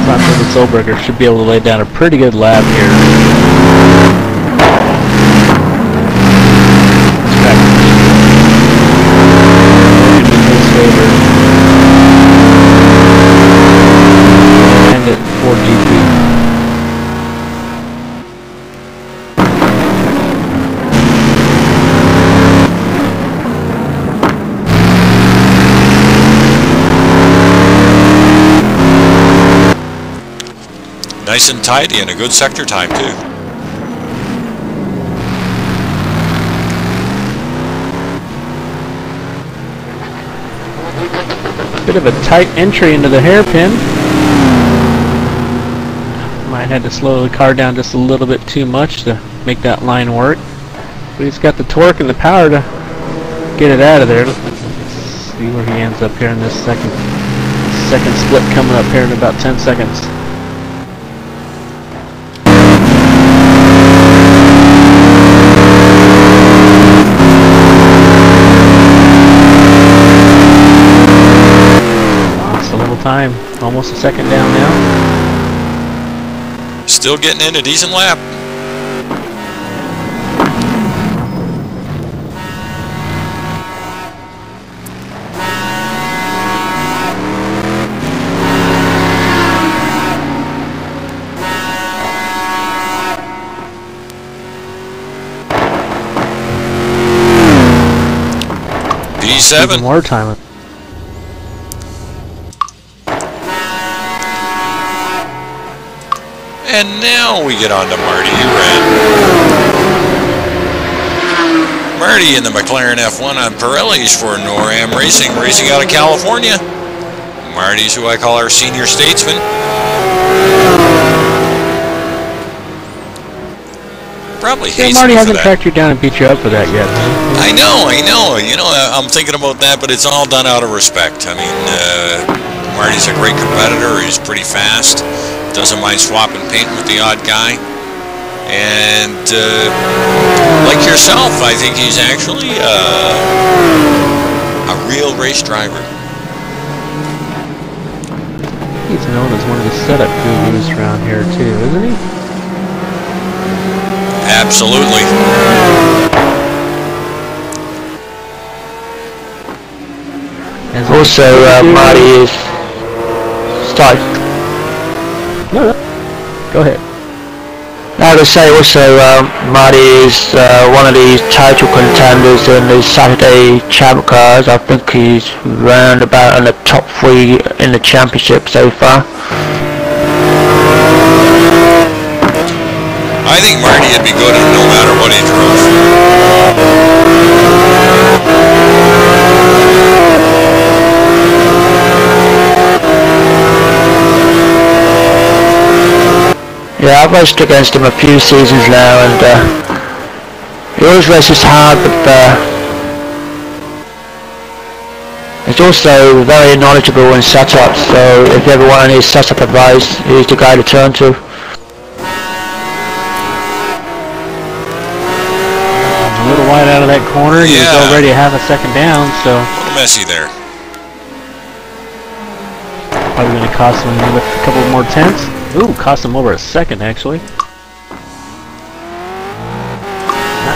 Not that Solberger should be able to lay down a pretty good lap here. Nice and tidy and a good sector time too. Bit of a tight entry into the hairpin. Might have to slow the car down just a little bit too much to make that line work. But he's got the torque and the power to get it out of there. Let's see where he ends up here in this second split coming up here in about 10 seconds. Lost a little time. Almost a second down now. Still getting in a decent lap. P7. Even more time. And now we get on to Marty Red. Marty in the McLaren F1 on Pirellis for NorAm Racing, racing out of California. Marty's who I call our senior statesman. Probably hates Marty me for hasn't that. tracked you down and beat you up for that yet. I know. You know, I'm thinking about that, but it's all done out of respect. I mean, Marty's a great competitor. He's pretty fast. Doesn't mind swapping paint with the odd guy. And like yourself, I think he's actually a real race driver. He's known as one of the setup gurus around here too, isn't he? Absolutely. Also, Marty is... Sorry. No. Go ahead. I would say also Marty is one of the title contenders in the Saturday Champ Cars. I think he's round about in the top 3 in the championship so far. I think Marty would be good no matter what he drove. Yeah, I've raced against him a few seasons now, and he always races hard, but he's also very knowledgeable in setups, so if you ever want any setup advice, he's the guy to turn to. A little wide out of that corner. Yeah. He's already half a second down, so A little messy there. probably going to cost him a couple more tenths. Ooh, cost him over a second actually. Not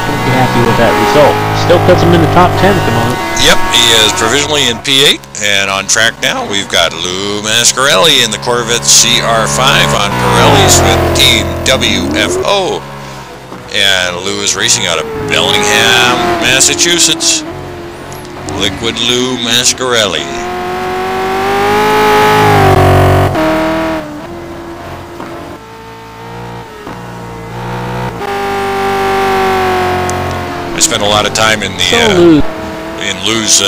going to be happy with that result. Still puts him in the top 10 at the moment. Yep, he is provisionally in P8, and on track now we've got Lou Mascarelli in the Corvette CR5 on Pirellis with Team WFO. And Lou is racing out of Bellingham, Massachusetts. Liquid Lou Mascarelli. I spent a lot of time in the in Lou's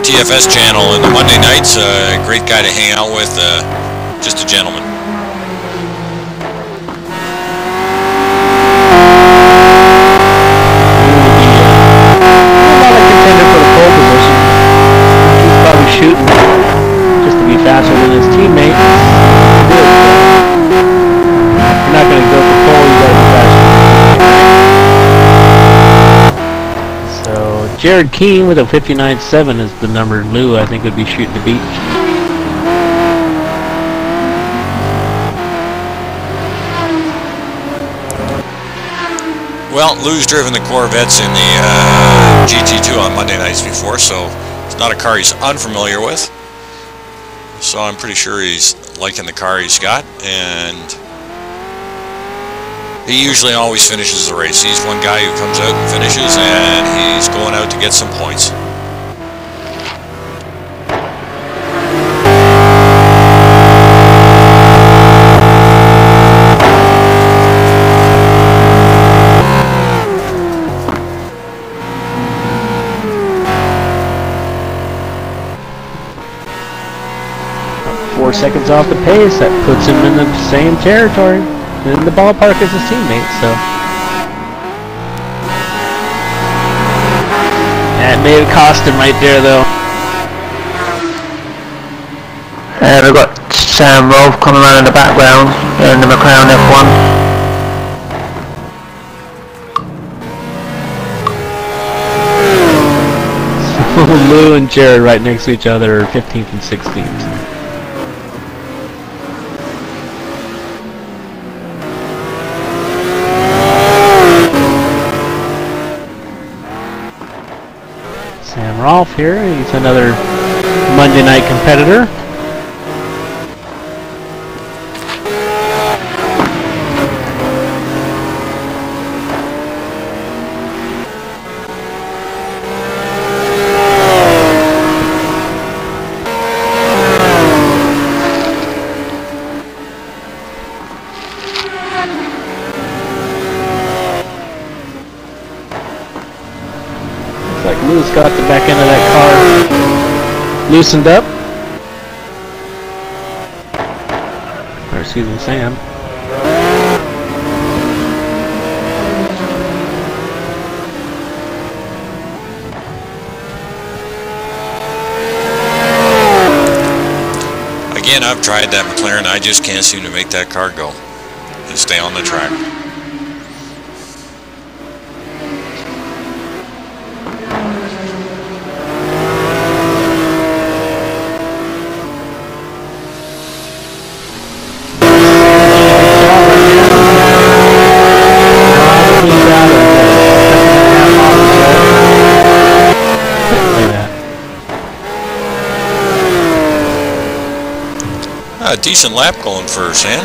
TFS channel in the Monday nights. Great guy to hang out with, just a gentleman. Not a contender for the pole position. He's probably shooting just to be faster than his teammate. If you're not going to go for pole, you got to be faster. Jared Keane with a 59.7 is the number Lou I think would be shooting to beat. Well, Lou's driven the Corvettes in the GT2 on Monday nights before, so it's not a car he's unfamiliar with. So I'm pretty sure he's liking the car he's got, and he usually always finishes the race. He's one guy who comes out and finishes, and he's going out to get some points. seconds off the pace. That puts him in the same territory, in the ballpark as his teammates. So that may have cost him right there, though. And we've got Sam Rolfe coming around in the background in the McLaren F1. Lou and Jared right next to each other are 15th and 16th. Sam Rolfe here, he's another Monday night competitor. Like Lou's got the back end of that car loosened up. Or excuse me, Sam. Again, I've tried that McLaren. I just can't seem to make that car go and stay on the track. A decent lap going for Sam.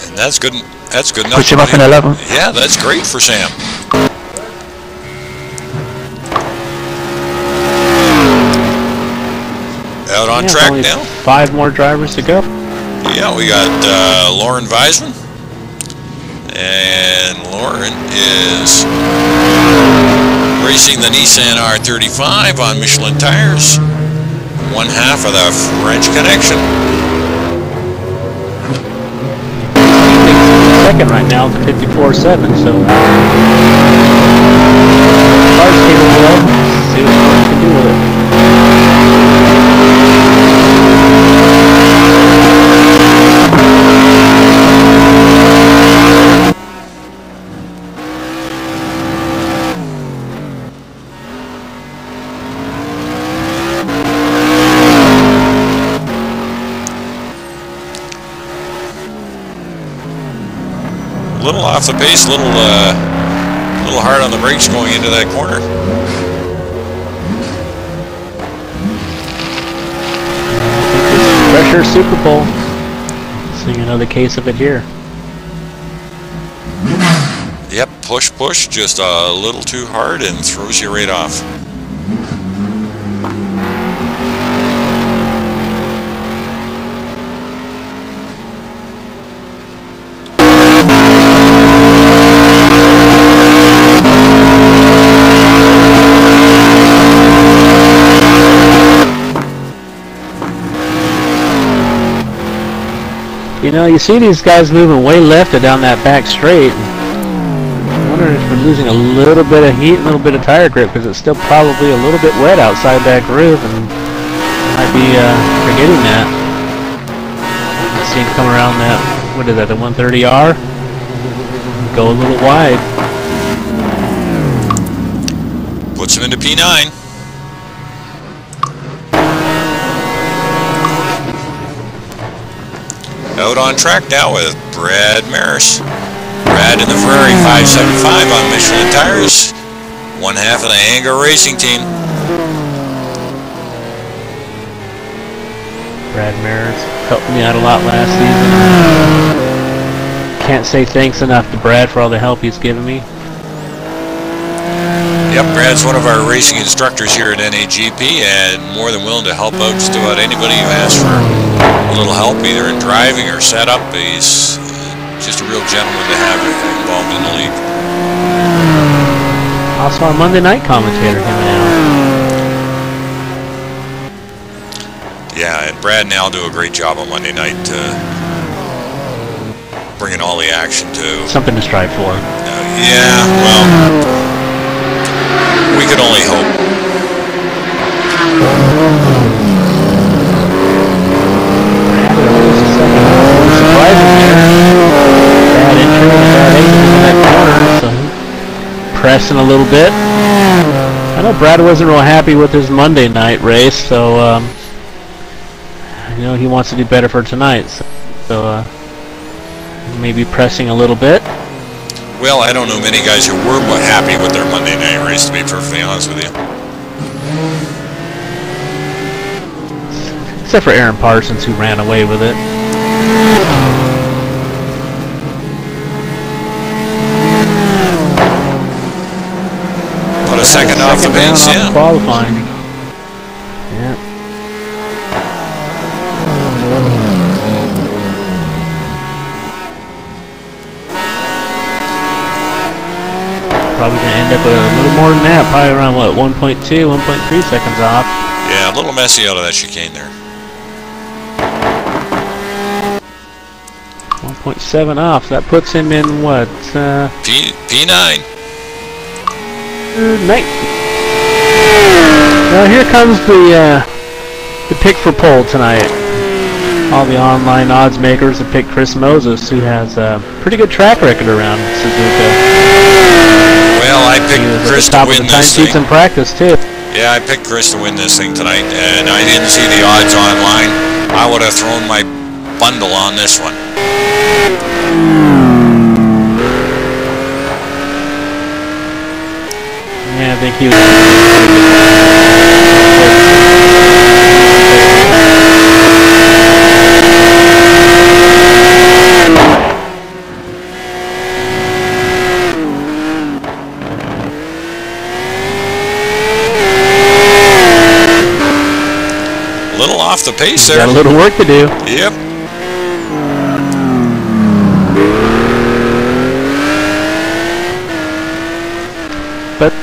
And that's good. That's good enough. Push him up in 11. Yeah, that's great for Sam. Out on track now. 5 more drivers to go. Yeah, we got Lauren Weisman. And Lauren is racing the Nissan R35 on Michelin tires. 1/2 of the French Connection. Second right now at the 54.7, so car's capable of. See what we can do with it. A little off the pace, little hard on the brakes going into that corner. Pressure Superpole. Seeing another case of it here. Yep, push, just a little too hard and throws you right off. You know, you see these guys moving way left down that back straight. I'm wondering if we're losing a little bit of heat, a little bit of tire grip, because it's still probably a little bit wet outside that groove, and might be forgetting that. See him come around that, what is that, the 130R? Go a little wide. Puts him into P9. Out on track now with Brad Maris. Brad in the Ferrari 575 on Michelin tires. 1/2 of the Anger Racing team. Brad Maris helped me out a lot last season. Can't say thanks enough to Brad for all the help he's given me. Yep, Brad's one of our racing instructors here at NAGP, and more than willing to help out just about anybody who asks for a little help, either in driving or setup. He's just a real gentleman to have involved in the league. Also our Monday night commentator, him and Al. Yeah, and Brad and Al do a great job on Monday night, bringing all the action to... Something to strive for. Yeah, well, we could only hope. Surprising there. Bad entry and bad exit in that corner, so pressing a little bit. I know Brad wasn't real happy with his Monday night race, so you know, he wants to do better for tonight. So maybe pressing a little bit. Well, I don't know many guys who were happy with their Monday night race, to be perfectly honest with you. Except for Aaron Parsons, who ran away with it. Put a second off the pace, yeah. Qualifying. Yeah. Probably going to end up with a little more than that, probably around, what, 1.2, 1.3 seconds off. Yeah, a little messy out of that chicane there. 1.7 off, that puts him in, what, P9. Ninth. Now here comes the pick for pole tonight. All the online odds makers have picked Chris Moses, who has a pretty good track record around Suzuka. Well, I picked Chris to win this thing. In practice too. Yeah, I picked Chris to win this thing tonight, and I didn't see the odds online. I would have thrown my bundle on this one. Yeah, I think he was. A little off the pace there. Got a little work to do. Yep. But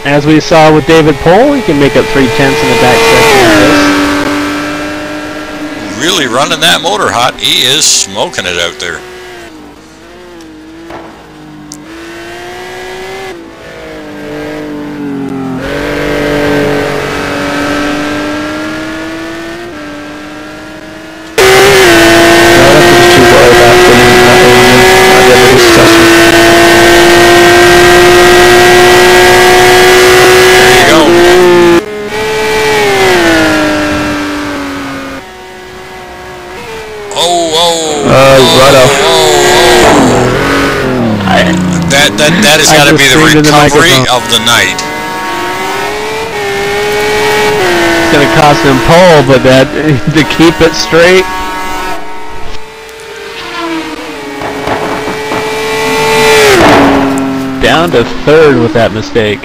as we saw with David Pohl, he can make up 3/10 in the back section of this. Really running that motor hot. He is smoking it out there. That has got to be the recovery of the night. It's going to cost him pole, but that to keep it straight. Down to third with that mistake.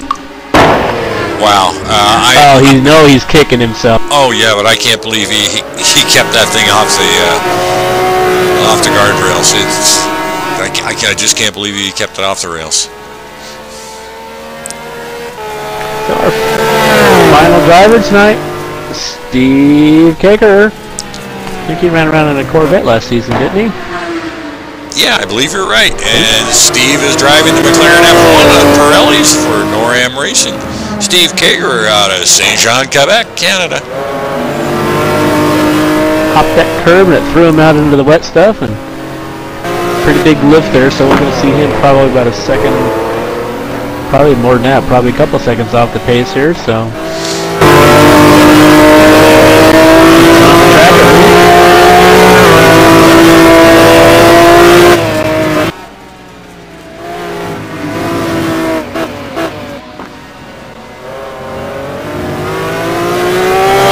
Wow. He's kicking himself. Oh yeah, but I can't believe he kept that thing off the guardrails. I just can't believe he kept it off the rails. So our final driver tonight, Steve Kaker. I think he ran around in a Corvette last season, didn't he? Yeah, I believe you're right. And Steve is driving the McLaren F1 at Pirellis for NorAm Racing. Steve Kager out of Saint Jean, Quebec, Canada. Hopped that curb and it threw him out into the wet stuff, and pretty big lift there, so we're going to see him probably about a second, probably more than that, probably a couple seconds off the pace here, so.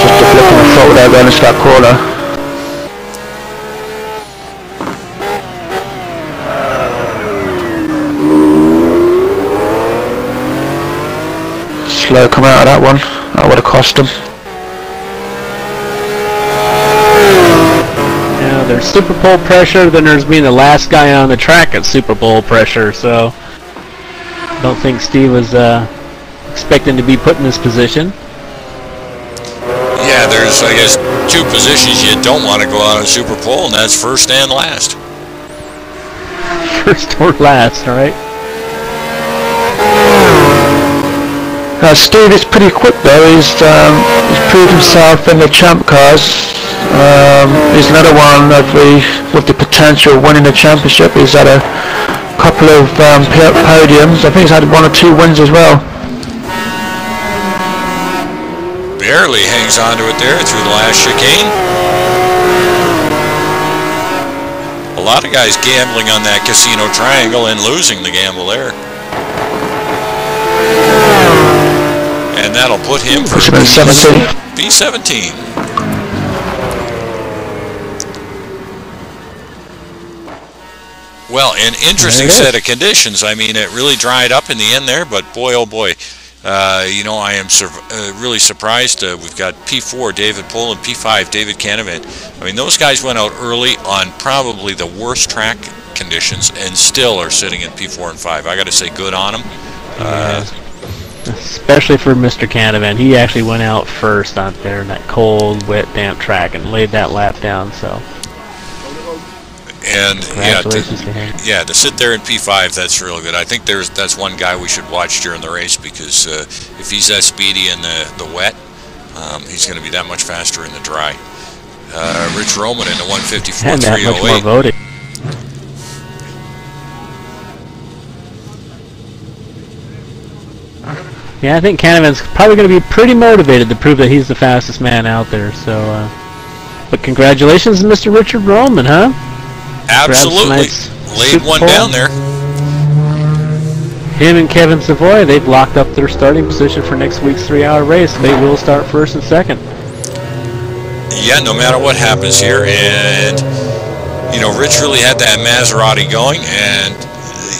Just a flip on the throttle there going into that corner. slow coming out of that one. That would have cost him. Yeah, there's Superpole pressure, then there's being the last guy on the track at Superpole pressure, so I don't think Steve was expecting to be put in this position. Yeah, there's, I guess, two positions you don't want to go out on Superpole, and that's first and last. First or last, alright? Steve is pretty quick though. He's proved himself in the champ cars. He's another one with the potential of winning the championship. He's had a couple of podiums. I think he's had 1 or 2 wins as well. Barely hangs on to it there through the last chicane. A lot of guys gambling on that casino triangle and losing the gamble there. And that'll put him for B17. Well, an interesting set of conditions. I mean, it really dried up in the end there, but boy, oh boy. You know, I am really surprised. We've got P4, David Pohl, and P5, David Canavan. I mean, those guys went out early on probably the worst track conditions and still are sitting in P4 and 5. I got to say, good on them. Especially for Mr. Canavan. He actually went out first out there in that cold, wet, damp track and laid that lap down, so... And yeah, to sit there in P5, that's real good. I think that's one guy we should watch during the race, because if he's that speedy in the wet, he's going to be that much faster in the dry. Rich Roman in the 154.308. And that much more voted. Yeah, I think Canavan's probably going to be pretty motivated to prove that he's the fastest man out there. So, but congratulations to Mr. Richard Roman, huh? Absolutely. Laid one down there. Him and Kevin Savoy, they've locked up their starting position for next week's 3-hour race. They will start first and second. Yeah, no matter what happens here. And, you know, Rich really had that Maserati going. And,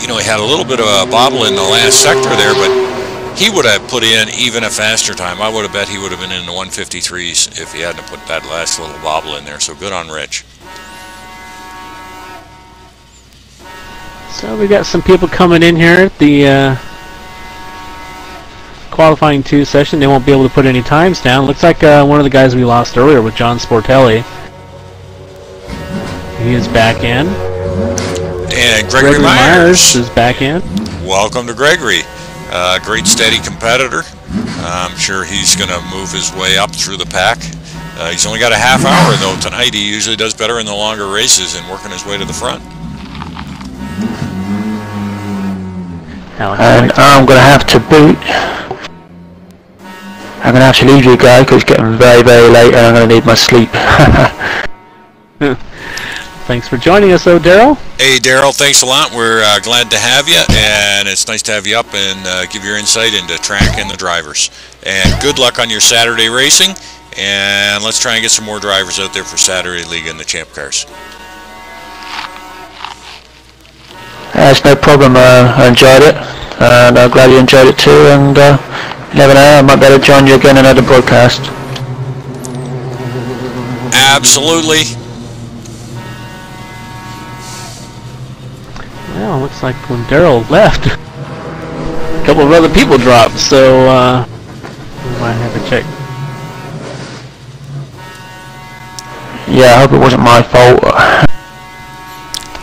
you know, he had a little bit of a bobble in the last sector there, but he would have put in even a faster time. I would have bet he would have been in the 153s if he hadn't put that last little bobble in there. So good on Rich. So we got some people coming in here at the qualifying 2 session. They won't be able to put any times down. Looks like one of the guys we lost earlier with John Sportelli. He is back in. And Gregory Myers is back in. Welcome to Gregory. Great steady competitor. I'm sure he's going to move his way up through the pack. He's only got a half hour though tonight. He usually does better in the longer races and working his way to the front. And I'm going to have to boot. I'm going to have to leave you guys because it's getting very, very late and I'm going to need my sleep. Thanks for joining us, though, Daryl. Hey, Daryl, thanks a lot. We're glad to have you, and it's nice to have you up and give your insight into track and the drivers. And good luck on your Saturday racing, and let's try and get some more drivers out there for Saturday League and the Champ Cars. It's no problem. I enjoyed it, and I'm glad you enjoyed it too. And you never know, I might be able to join you again in another broadcast. Absolutely. Well, looks like when Daryl left, a couple of other people dropped, so we might have to check. Yeah, I hope it wasn't my fault.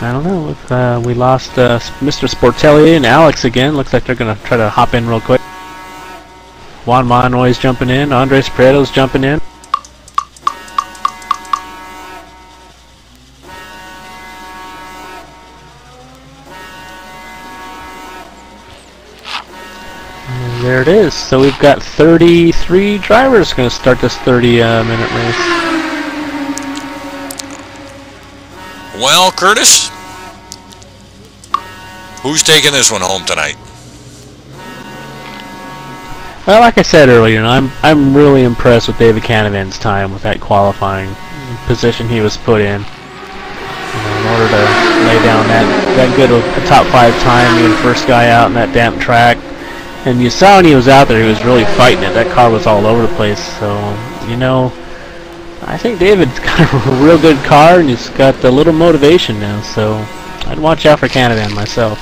I don't know. If, we lost Mr. Sportelli and Alex again. Looks like they're going to try to hop in real quick. Juan Monoy's jumping in. Andres Prieto's jumping in. And there it is. So we've got 33 drivers going to start this 30-minute race. Well, Curtis, who's taking this one home tonight? Well, like I said earlier, I'm really impressed with David Canavan's time with that qualifying position he was put in. In order to lay down that good a top 5 time, being the first guy out in that damp track, And you saw when he was out there, he was really fighting it. That car was all over the place. So, you know, I think David's got a real good car, and he's got a little motivation now. So, I'd watch out for Canada and myself.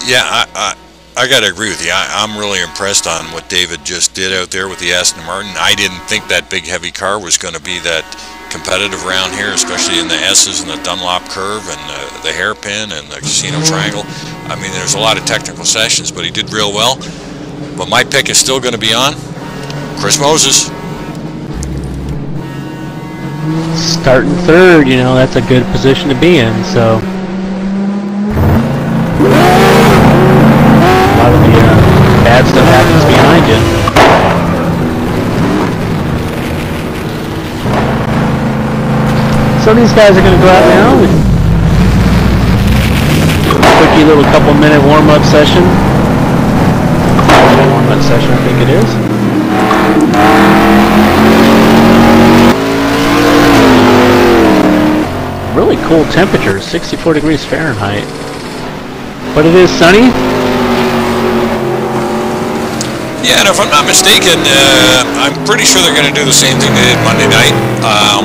Yeah, I got to agree with you. I'm really impressed on what David just did out there with the Aston Martin. I didn't think that big heavy car was going to be that competitive around here, especially in the S's and the Dunlop curve and the hairpin and the casino triangle. I mean, there's a lot of technical sessions, but he did real well. But my pick is still going to be on Chris Moses. Starting third, you know, that's a good position to be in, so. A lot of the bad stuff happens behind you. So these guys are going to go out now. Quickie little couple-minute warm-up session. Warm-up session, I think it is. Really cool temperatures, 64 degrees Fahrenheit. But it is sunny. Yeah, and if I'm not mistaken, I'm pretty sure they're going to do the same thing they did Monday night.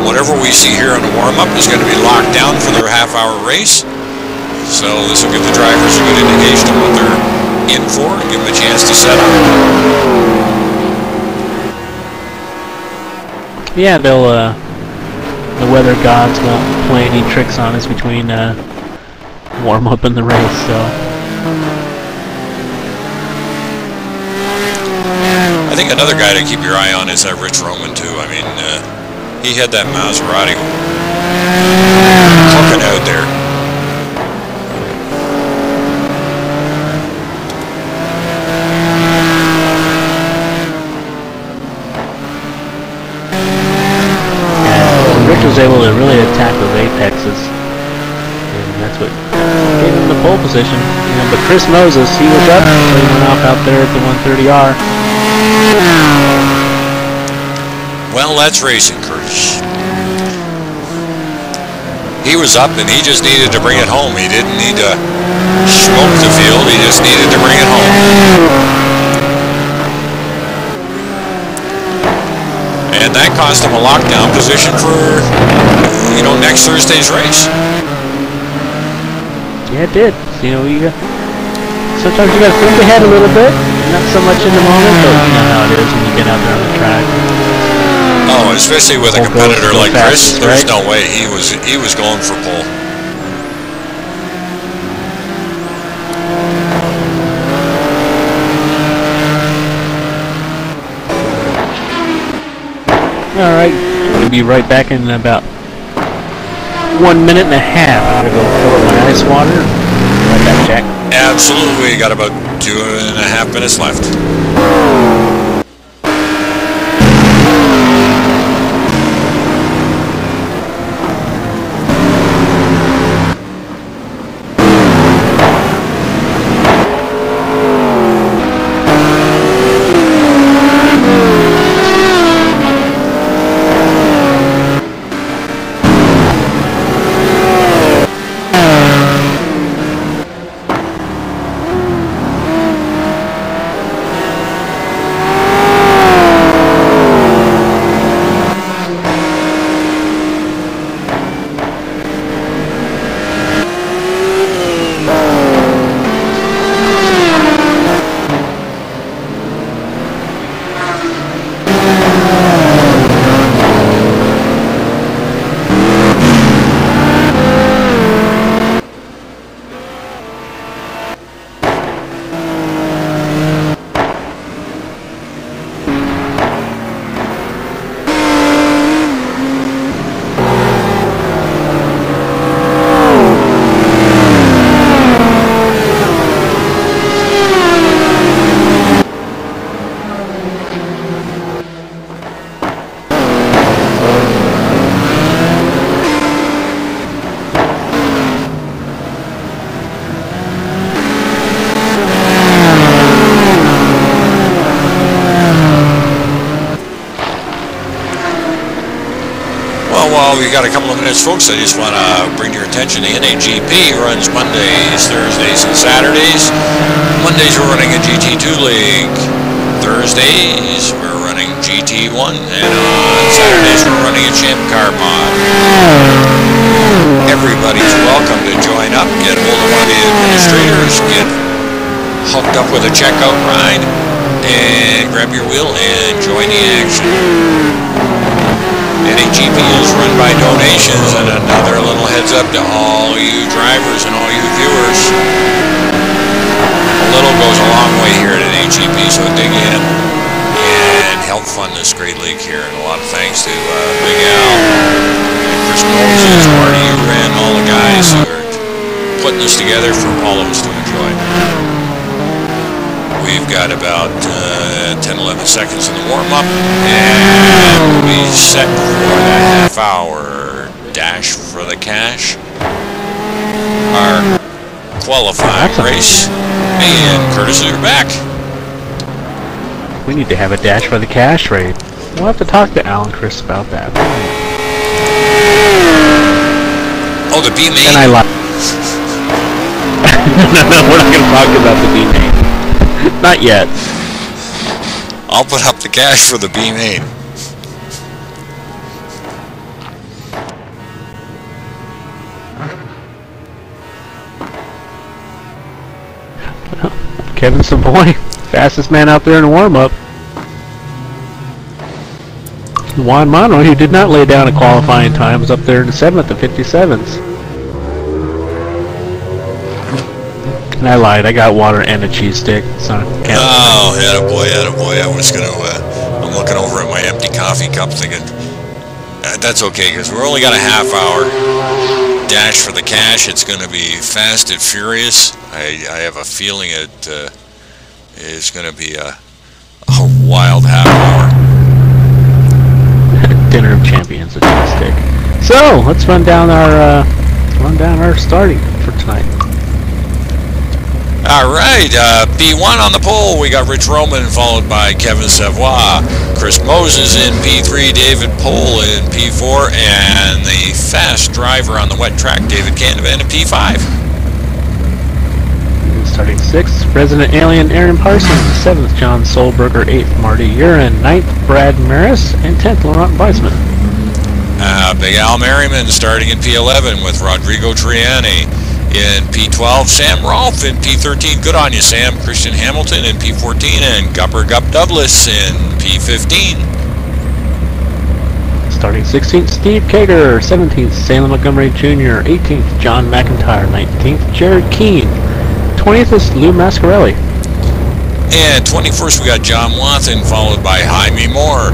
Whatever we see here on the warm-up is going to be locked down for their half-hour race. So this will give the drivers a good indication of what they're in for and give them a chance to set up. Yeah, they'll, the weather gods won't play any tricks on us between warm-up and the race, so. I think another guy to keep your eye on is that Rich Roman too. I mean, he had that Maserati cooking out there. Yeah, Rich was able to really attack those apexes, and that's what gave him the pole position. You know, but Chris Moses, he was up, so he went off out there at the 130R. Well, that's racing, Chris. He was up and he just needed to bring it home. He didn't need to smoke the field, he just needed to bring it home. And that cost him a lockdown position for, you know, next Thursday's race. Yeah, it did. You know, sometimes you gotta think ahead a little bit, not so much in the moment, but you know how it is when you get out there on the track. Oh, especially with a competitor like Chris, there's no way he was going for pole. All right, I'm gonna be right back in about 1 minute and a half. I'm gonna go fill up my ice water. Right back, Jack. Absolutely, we got about 2.5 minutes left. minutes, folks. I just want to bring to your attention the NAGP runs Mondays, Thursdays, and Saturdays. Mondays we're running a GT2 league. Thursdays we're running GT1, and on Saturdays we're running a Champ Car mod. Everybody's welcome to join up, get hold of one of the administrators, get hooked up with a checkout ride, and grab your wheel and join the action. NAGP is run by donations, and another little heads up to all you drivers and all you viewers. A little goes a long way here at NAGP, so dig in and help fund this great league here. And a lot of thanks to Big Al, Chris Moses, Marty Uren, all the guys who are putting this together for all of us to enjoy. We've got about 10-11 seconds in the warm-up, and we'll be set for the half-hour dash for the cash. Our qualifying race. And Curtis, you're back. We need to have a dash for the cash rate. We'll have to talk to Al and Chris about that. Oh, the B main. And I lied. No, we're not going to talk about the B main. Not yet. I'll put up the cash for the B main. Kevin Savoy, fastest man out there in the warm-up. Juan Monroy, who did not lay down a qualifying time, was up there in the 7th at 57s. And I lied, I got water and a cheese stick. So oh, attaboy, attaboy. I was going to, I'm looking over at my empty coffee cup thinking, that's okay, because we're only got a half hour dash for the cash. It's going to be fast and furious. I have a feeling it is going to be a wild half hour. Dinner of Champions, a cheese stick. So let's run down our starting for tonight. All right, P1 on the pole, we got Rich Roman, followed by Kevin Savoy, Chris Moses in P3, David Pohl in P4, and the fast driver on the wet track, David Canavan in P5. Starting 6th, Resident Alien Aaron Parsons, 7th, John Solberger, 8th, Marty Uren, 9th, Brad Maris, and 10th, Laurent Weisman. Big Al Merriman starting in P11 with Rodrigo Triani. In P12, Sam Rolfe in P13. Good on you, Sam. Christian Hamilton in P14, and Gupper Gup Douglas in P15. Starting 16th, Steve Kager. 17th, Salem Montgomery Jr. 18th, John McIntyre. 19th, Jared Keane. 20th is Lou Mascarelli. And 21st, we got John Watson, followed by Jaime Moore.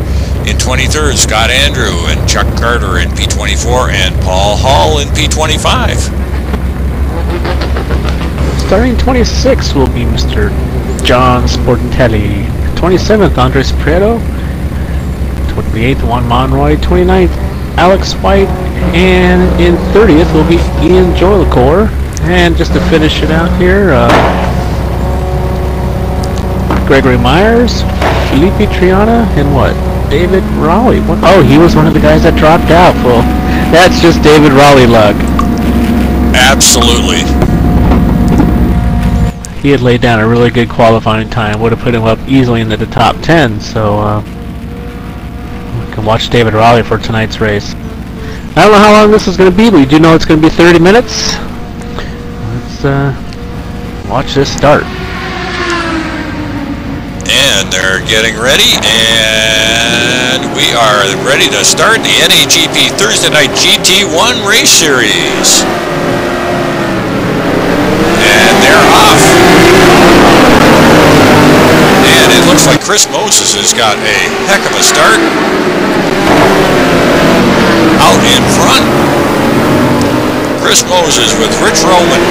In 23rd, Scott Andrew and Chuck Carter in P24, and Paul Hall in P25. Starting 26th will be Mr. John Sportelli. 27th, Andres Prieto. 28th, Juan Monroy. 29th, Alex White. And in 30th will be Ian Joylicor. And just to finish it out here, Gregory Myers, Felipe Triana, and what? David Raleigh. Oh, he was one of the guys that dropped out. Well, that's just David Raleigh luck. Absolutely. He had laid down a really good qualifying time. Would have put him up easily into the top 10. So we can watch David Raleigh for tonight's race. I don't know how long this is going to be, but we do know it's going to be 30 minutes. Let's watch this start. And they're getting ready, and we are ready to start the NAGP Thursday Night GT1 Race Series. And they're off. And it looks like Chris Moses has got a heck of a start. Out in front, Chris Moses with Rich Roman.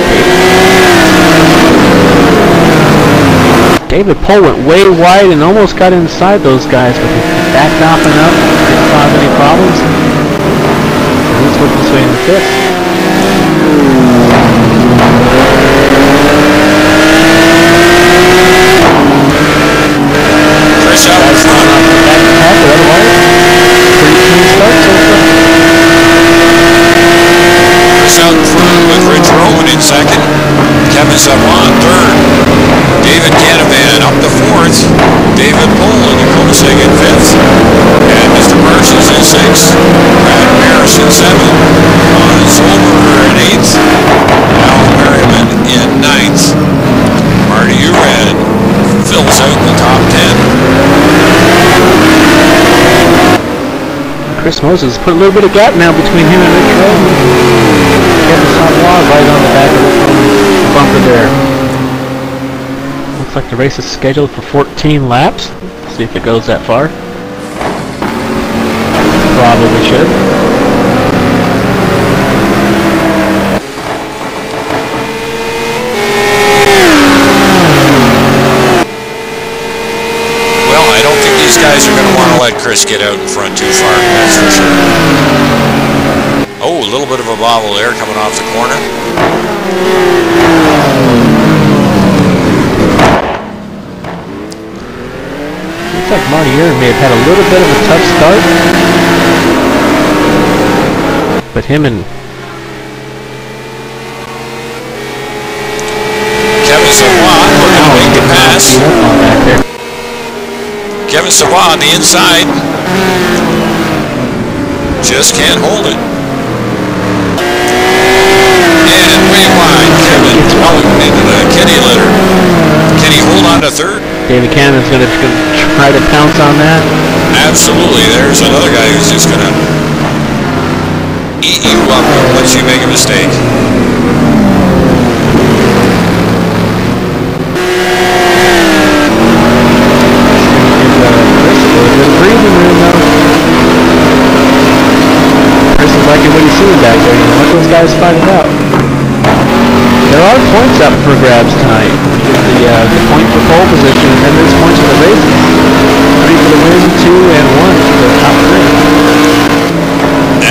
David Pohl went way wide and almost got inside those guys, but he backed off enough, didn't cause any problems. Let's work this way in the 5th. Chris out in front. Pretty clean start so far. with Rich Rowan in second. Kevin Savoie third. David Canavan up to fourth. David Pohl and Koenigsegg in fifth. And Mr. Parsons in sixth. Brad Maris in seventh. Ron Zolberger in eighth. Al Merriman in ninth. Marty Uran fills out the top 10. Chris Moses put a little bit of gap now between him and Rich Rowan. Kevin Savoie right on the back of the bumper there. Looks like the race is scheduled for 14 laps. Let's see if it goes that far. Probably should. Well, I don't think these guys are going to want to let Chris get out in front too far, that's for sure. Oh, a little bit of a bobble there coming off the corner. Looks like Marty Uran may have had a little bit of a tough start. But him and Kevin Savoie looking to make the pass. Kevin Savoie on the inside. Just can't hold it. And way wide, Kevin out into the kitty litter. Can he hold on to third? David Cannon's going to try to pounce on that. Absolutely. There's another guy who's just going to eat you up once you make a mistake. Breathing room though. Chris is liking what he's seeing back there. You know, let those guys fight it out. There are points up for grabs tonight. You get the point for pole position, and then there's points for the races. 3 for the win, 2 and 1 for the top 3.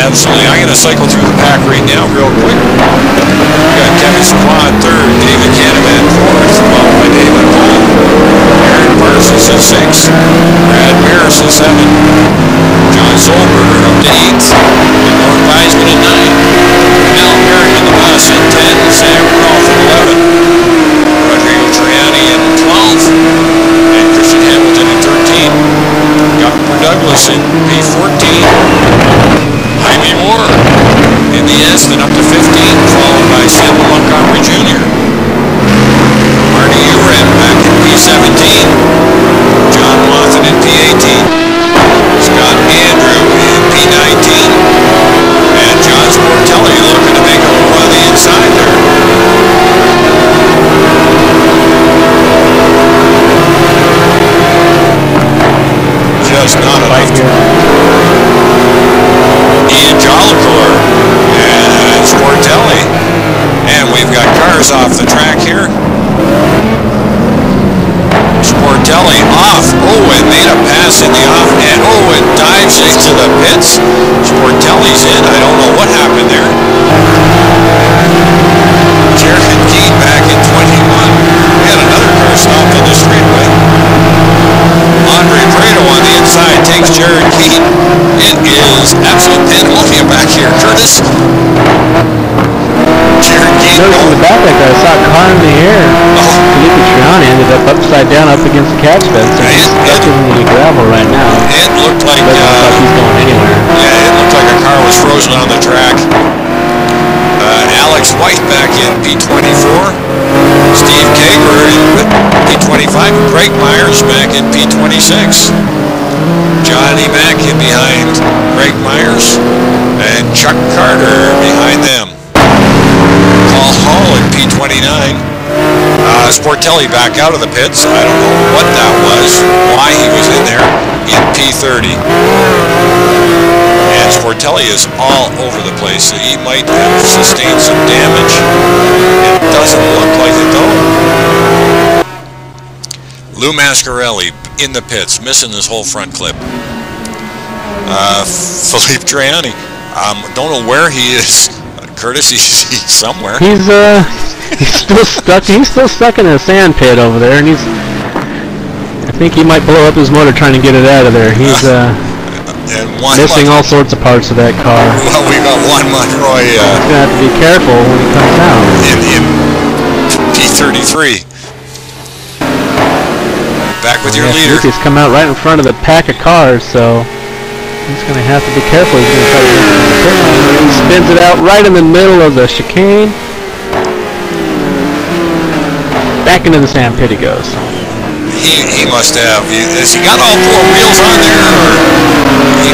Absolutely. I'm going to cycle through the pack right now real quick. We got Kevin Savoie third, David Canavan fourth, followed by David Pohl. Aaron Parsons in sixth, Brad Maris in seventh, John Zolberger up to eighth, and Norm Weisman in ninth, Al Merriman the bus in 10, Sam Rolfe in 11, Rodrigo Triani in 12, and Christian Hamilton in 13. Gupper Douglas in P14. Jaime Moore in the S, then up to 15, followed by Samuel Montgomery Jr. Marty Uran back in P17. John Watson in P18. Scott Andrew in P19. And John Sportelli looking to make a move on the inside there. Just not enough to... Ian Jollicoeur and Sportelli, and we've got cars off the track here. Sportelli off, and made a pass in the off, and dives into the pits. Sportelli's in, I don't know what happened there. Jared Keane back in 21. We had another car stopped on the straightaway. Andre Prado on the inside takes Jared Keane. It is absolute pandemonium back here, Curtis. Jared Keane. Notice in the back there, I saw a car in the air. Felipe Triani ended up upside down up against the catch fence. And he's stuck in the gravel right now. It looked like doesn't look like he's going anywhere. Yeah, it looked like a car was frozen on the track. Alex White back in P24. Steve Kager in P25. Greg Myers back in P26. Johnny Mack in behind Greg Myers. And Chuck Carter behind them. Paul Hall in P29. Sportelli back out of the pits. I don't know what that was, why he was in there, in P30. And Sportelli is all over the place. He might have sustained some damage. It doesn't look like it though. Lou Mascarelli in the pits, missing this whole front clip. Philippe Triani, don't know where he is. Curtis, he's somewhere. He's still stuck. He's still stuck in a sand pit over there, and I think he might blow up his motor trying to get it out of there. He's And one missing all sorts of parts of that car. Well, we got one Monroy. He's gonna have to be careful when he comes out. In P33. Back with your leader. Suzuka's come out right in front of the pack of cars, so he's gonna have to be careful. He's gonna try to get into the pit lane. He spins it out right in the middle of the chicane. Back into the sand pit he goes. He must have. Has he got all four wheels on there?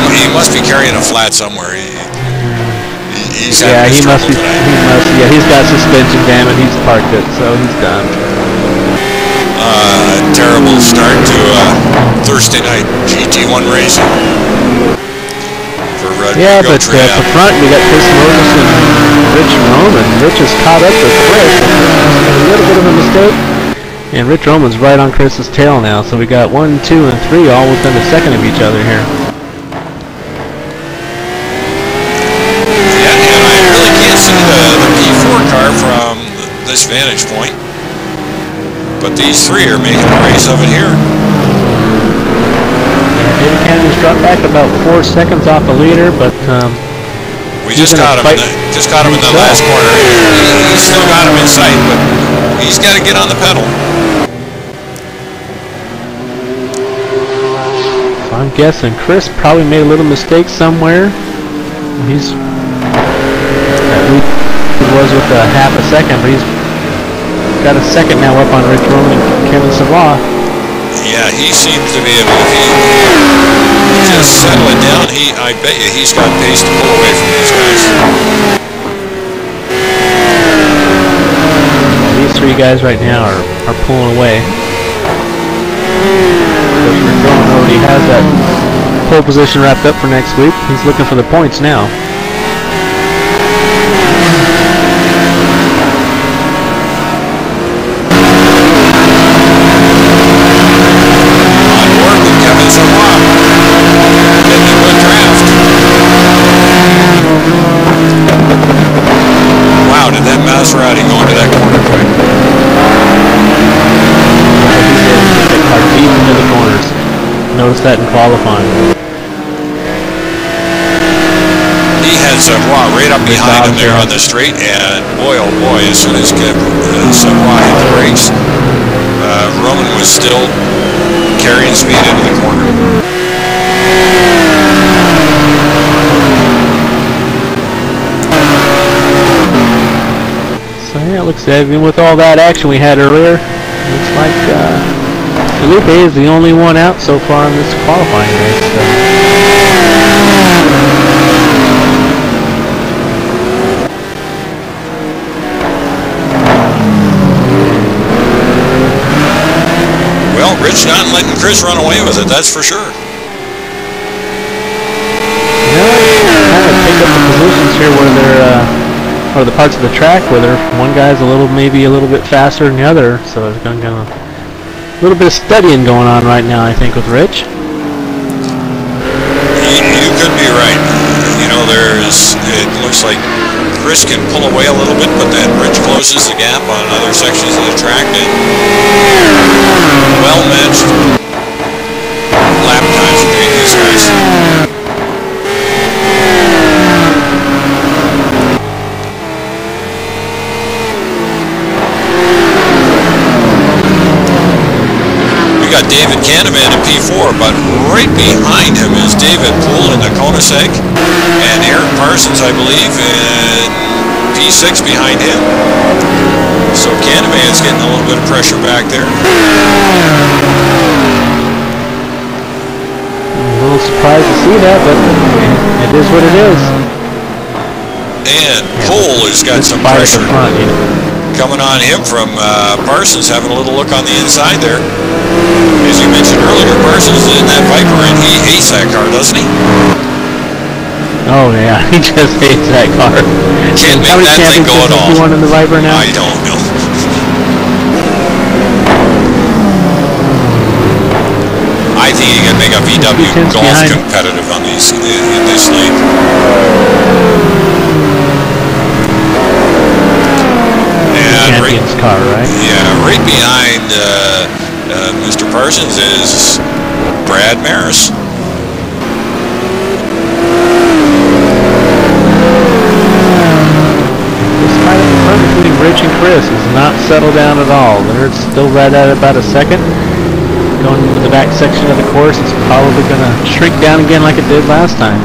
Or he must be carrying a flat somewhere. He's yeah, he must be. Yeah, he's got suspension damage. He's parked it, so he's done. Terrible start to Thursday night GT1 racing. For yeah, but at the front we got Chris Moses and Rich Roman. Rich is caught up with Chris. A little bit of a mistake. And Rich Roman's right on Chris's tail now, so we got 1, 2, and 3 all within a second of each other here. Yeah, and I really can't see the P4 car from this vantage point. But these three are making a race of it here. Yeah, David Canada's dropped back about 4 seconds off the leader, but we just caught him. In the last corner. He's still got him in sight, but he's got to get on the pedal. I'm guessing Chris probably made a little mistake somewhere. He's at least it was with a half a second, but he's got a second now up on Rich Roman and Kevin Savoy. Yeah, he seems to be able. If he just settle it down, I bet you he's got pace to pull away from these guys. These three guys right now are pulling away. Rick Roman already has that pole position wrapped up for next week. He's looking for the points now. On board with Kevin Savoy. Getting a good draft. Wow, did that Maserati go into that corner quick? Deep into the corners. Notice that in qualifying. He had Savoy right up behind him there on the straight, and boy, oh boy, as soon as Savoy hit the brakes, Roman was still carrying speed into the corner. So yeah, it looks like with all that action we had earlier, looks like Felipe is the only one out so far in this qualifying race. So. Well, Rich not letting Chris run away with it, that's for sure. Kind of pick up the positions here where they're, or the parts of the track where one guy's maybe a little bit faster than the other, so it's going to a little bit of studying going on right now, I think, with Rich. You could be right. You know, it looks like Chris can pull away a little bit, but then Rich closes the gap on other sections of the track. And well-matched lap times between these guys. Got David Kahneman in P4, but right behind him is David Poole in the Koenigsegg, and Eric Parsons, I believe, in P6 behind him. So Kahneman's getting a little bit of pressure back there. A little surprised to see that, but it is what it is. And Poole has got some pressure coming on him from Parsons, having a little look on the inside there. As you mentioned earlier, Parsons is in that Viper, and he hates that car, doesn't he? Oh yeah, he just hates that car. Can't make that thing go at all. Won in the Viper now? I don't know. I think he can make a VW Golf competitive on these in this league. Champion's car, right? Yeah, right behind Mr. Parsons is Brad Maris. Rich and Chris has not settled down at all. They're still right at about a second. Going into the back section of the course, it's probably going to shrink down again like it did last time.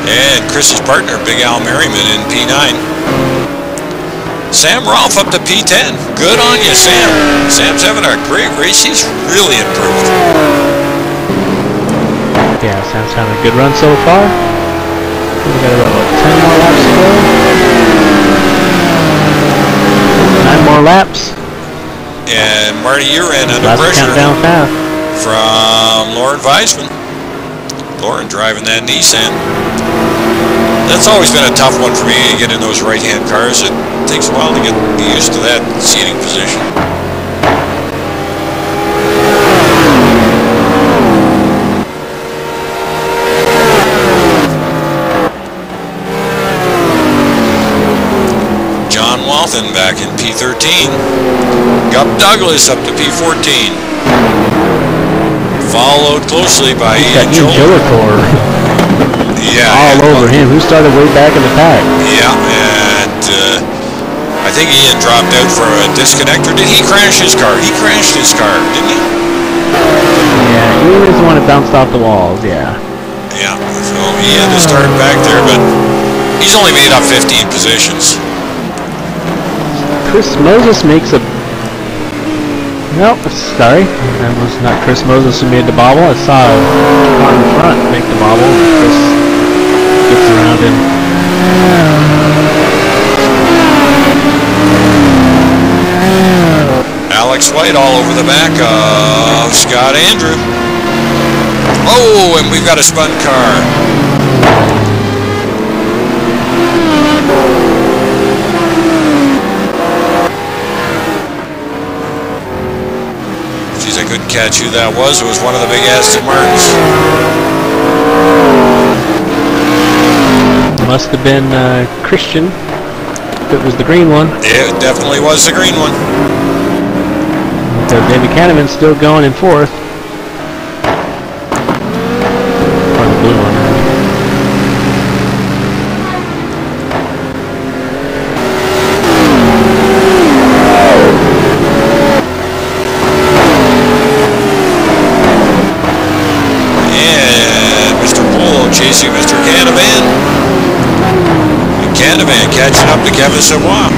And Chris's partner, Big Al Merriman in P9. Sam Rolfe up to P10. Good on you, Sam. Sam's having a great race. He's really improved. Yeah, Sam's having a good run so far. We got about, what, 10 more laps to go? 9 more laps. And Marty, you ran under Last pressure countdown fast. from Lauren Weisman. Lauren driving that Nissan. That's always been a tough one for me to get in those right-hand cars. It takes a while to get used to that seating position. John Walthen back in P13. Gup Douglas up to P14. Followed closely by Ian Joler. Yeah, all over him. Who started way back in the pack? Yeah, and I think Ian dropped out for a disconnect, or did he crash his car? He crashed his car, didn't he? Yeah, Ian is the one that bounced off the walls, yeah. Yeah, so he had to start back there, but he's only made up 15 positions. Chris Moses makes a... Nope, sorry. That was not Chris Moses who made the bobble. I saw a car in front make the bobble. Chris gets around him. Alex White all over the back of Scott Andrew. Oh, and we've got a spun car. Geez, I couldn't catch who that was. It was one of the big Aston Martins. Must have been Christian. If it was the green one. Yeah, it definitely was the green one. So David Kahneman's still going in fourth. Or the blue one. And Mr. Poole chasing Mr. Canavan. And Canavan catching up to Kevin Savoy.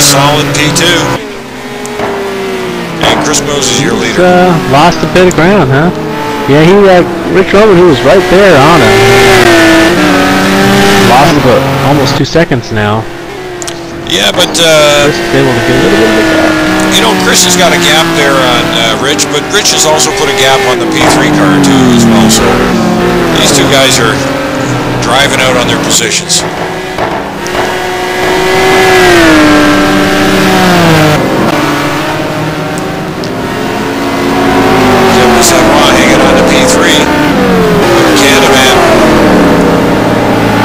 Solid P2. And Chris Moses, your leader. Lost a bit of ground, huh? Yeah, he Rich Roman, who was right there on him. Lost about almost 2 seconds now. Yeah, but Chris is able to get a little bit of a gap. You know, Chris has got a gap there on Rich, but Rich has also put a gap on the P3 car too as well. So these two guys are driving out on their positions. Hanging on to P3. Canavan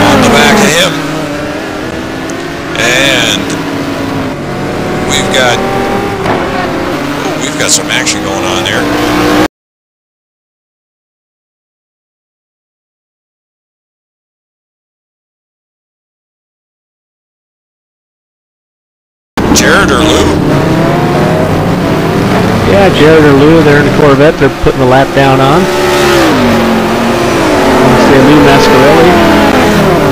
on the back of him. And we've got some action going on there. Jared or Lou? Yeah, Jared or Lou, they're in the Corvette. They're putting the lap down on. Let's say Lou Mascarelli.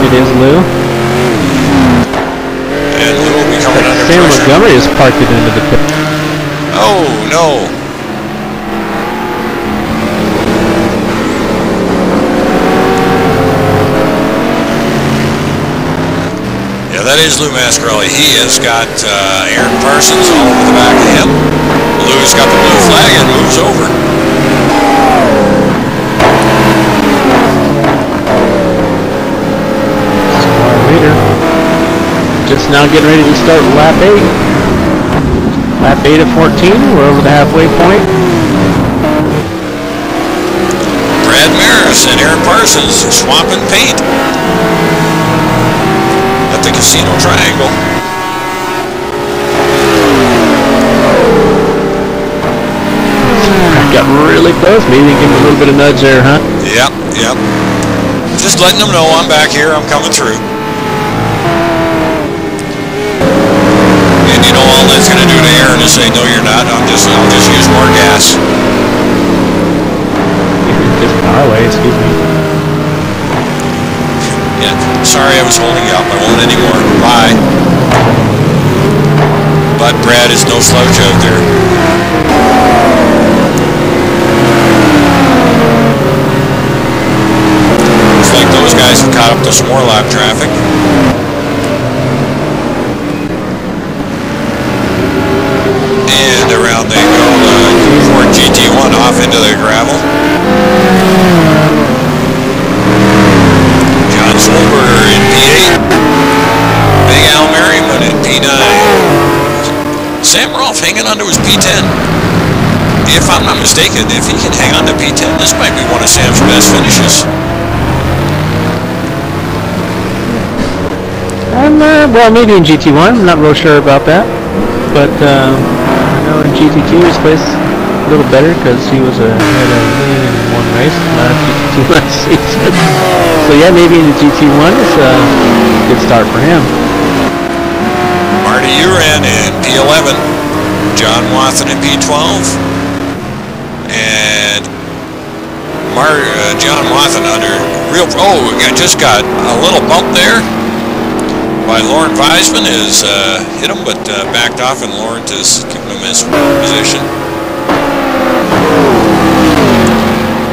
It is Lou. And Lou will be coming under Sam pressure. Montgomery has parked it into the pit. Oh, no. Yeah, that is Lou Mascarelli. He has got Aaron Parsons all over the back of him. Lou's got the blue flag and moves over. So our leader just now getting ready to start lap 8. Lap 8 of 14. We're over the halfway point. Brad Maris and Aaron Parsons swapping paint at the Casino Triangle. got really close. Maybe give him a little bit of nudge there, huh? Yep, yep. Just letting them know I'm back here. I'm coming through. And you know all that's going to do to Aaron is say, no, you're not. I'll just use more gas. Just our way, excuse me. Yeah, sorry I was holding you up. I won't anymore. Bye. But Brad is no slouch out there. Looks like those guys have caught up to some more lap traffic. And around they go, Ford GT1 off into the gravel. John Solberger in P8. Big Al Merriman in P9. Sam Rolfe hanging on to his P10. If I'm not mistaken, if he can hang on to P10, this might be one of Sam's best finishes. Well, maybe in GT1. I'm not real sure about that. But I know in GT2 his place a little better because he was had a win in one race GT2 last season. So yeah, maybe in the GT1 it's a good start for him. Marty Uran in P11, John Watson in P12, and John Watson under real. Oh, I just got a little bump there by Lauren Weisman. Has hit him, but backed off, and Lauren has given him his position.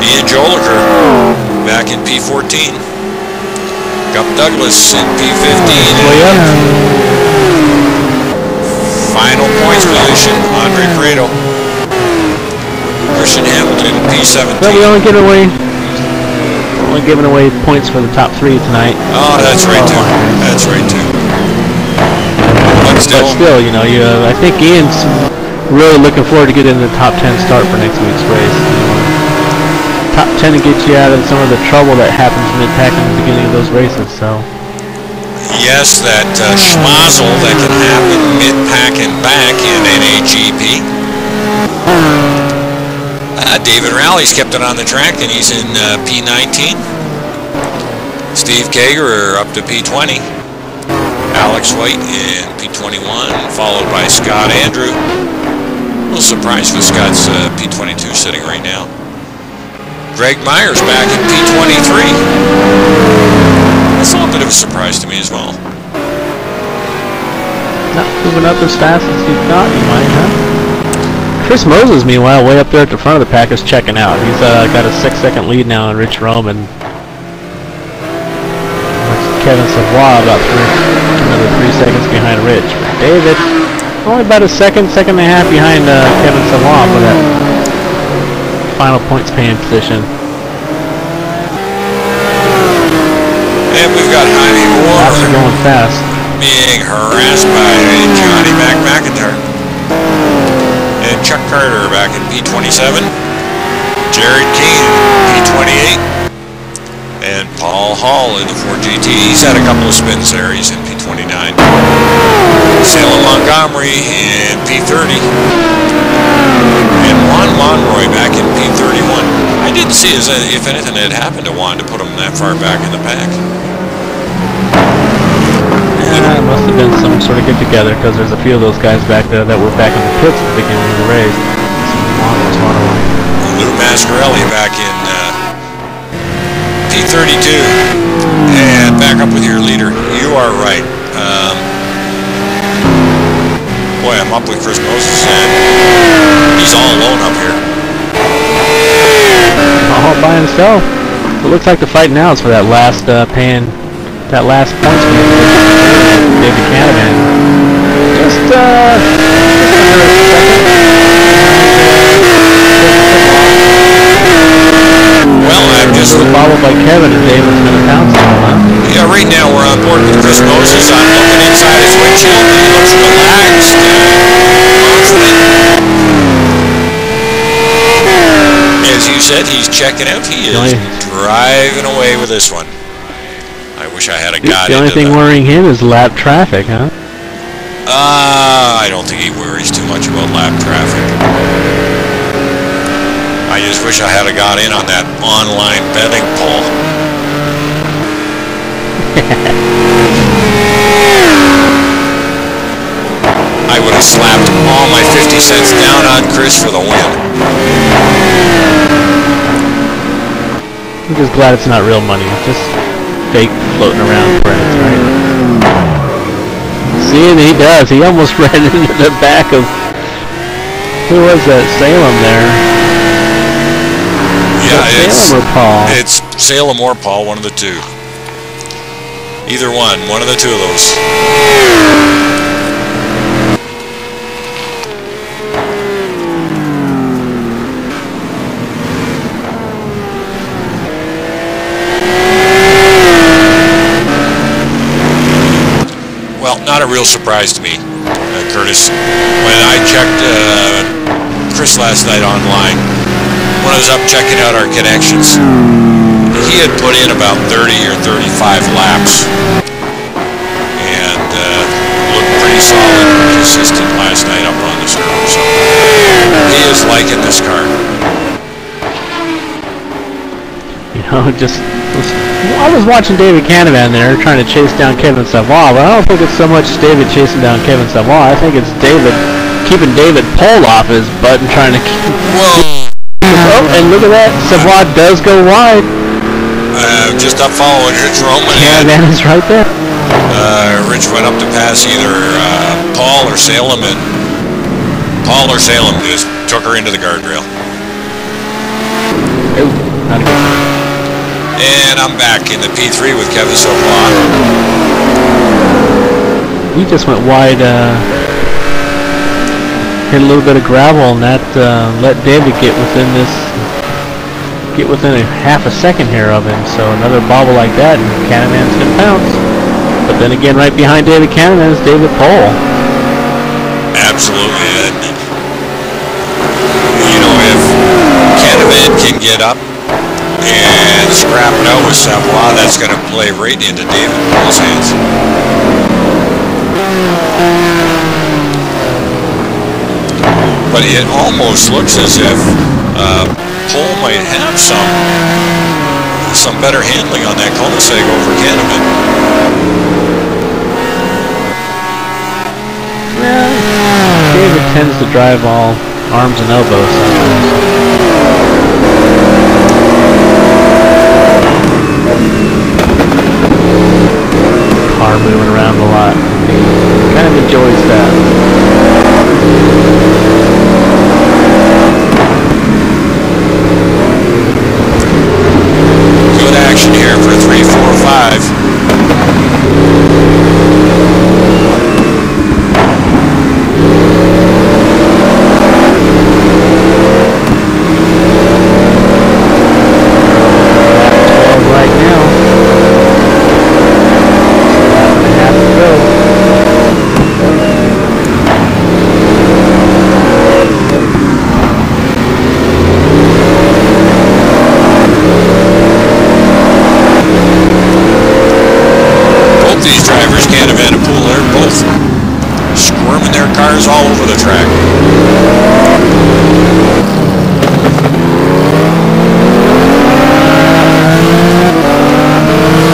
Ian Joliker back in P14. Gup Douglas in P15. Final points position, Andre Credo. Christian Hamilton in P17. Well, we only giving away points for the top 3 tonight. Oh, that's right too. That's right too. But still, you know, I think Ian's really looking forward to getting the top 10 start for next week's race. Top 10 to get you out of some of the trouble that happens mid-pack in the beginning of those races. So. Yes, that schmozzle that can happen mid-pack and back in NAGP. David Rowley's kept it on the track, and he's in P19. Steve Kager up to P20. Alex White in P21, followed by Scott Andrew. A little surprised with Scott's P22 sitting right now. Greg Myers back in P23. That's a little bit of a surprise to me as well. Not moving up as fast as he thought he might, huh? Chris Moses, meanwhile, way up there at the front of the pack is checking out. He's got a 6-second lead now on Rich Roman. Kevin Savoy about another 3 seconds behind Rich. David, only about a second and a half behind Kevin Savoy for that final points paying position. And we've got Jaime Moore going fast, being harassed by Johnny McIntyre. And Chuck Carter back in P27. Jared Keane, P28. And Paul Hall in the Ford GT. He's had a couple of spins there. He's in P29. Salem Montgomery in P30. And Juan Monroy back in P31. I didn't see if anything had happened to Juan to put him that far back in the pack. It must have been some sort of get-together because there's a few of those guys back there that were back in the pits at the beginning of the race. Lou Mascarelli back in P32. And back up with your leader. You are right. Boy, I'm up with Chris Moses, and he's all alone up here. All by himself. It looks like the fight now is for that last that last points for David Canavan. Just well, I'm just followed by Kevin and David's been a pound still, huh? Yeah, right now we're on board with Chris Moses. I'm looking inside his windshield. He looks relaxed and confident. As you said, he's checking out. He is driving away with this one. I wish I had a guide. The only thing worrying him is lap traffic, huh? I don't think he worries too much about lap traffic. just wish I had got in on that online betting poll. I would have slapped all my 50 cents down on Chris for the win. I'm just glad it's not real money. It's just fake floating around friends, right? See, and he does. He almost ran into the back of... Who was that? Salem there. Yeah, it's Salem or Paul? It's Salem or Paul, one of the two. Either one of the two of those. Well, not a real surprise to me, Curtis. When I checked Chris last night online, when I was up checking out our connections, he had put in about 30 or 35 laps and looked pretty solid and consistent last night up on the circle. So he is liking this car. You know, I was watching David Canavan there trying to chase down Kevin Savoy, but I don't think it's so much David chasing down Kevin Savoy. I think it's David keeping David Pole off his butt and trying to keep... Whoa! Oh, and look at that. Savoy does go wide. Just up following Rich Roman. Canavan is right there. Rich went up to pass either Paul or Salem, and Paul or Salem just took her into the guardrail. Oh, not a good one. And I'm back in the P3 with Kevin Savoy. He just went wide, hit a little bit of gravel, and that let David get within a half a second here of him. So another bobble like that, and Canavan's gonna pounce. But then again, right behind David Canavan is David Pole. Absolutely. And, you know, if Canavan can get up and scrap it out with Savoy, that's going to play right into David Pole's hands. But it almost looks as if Pole might have some better handling on that cul-de-sac over Canavan. Yeah, David tends to drive all arms and elbows sometimes. Car moving around a lot. He kind of enjoys that. Good action here for 3, 4, 5. All over the track.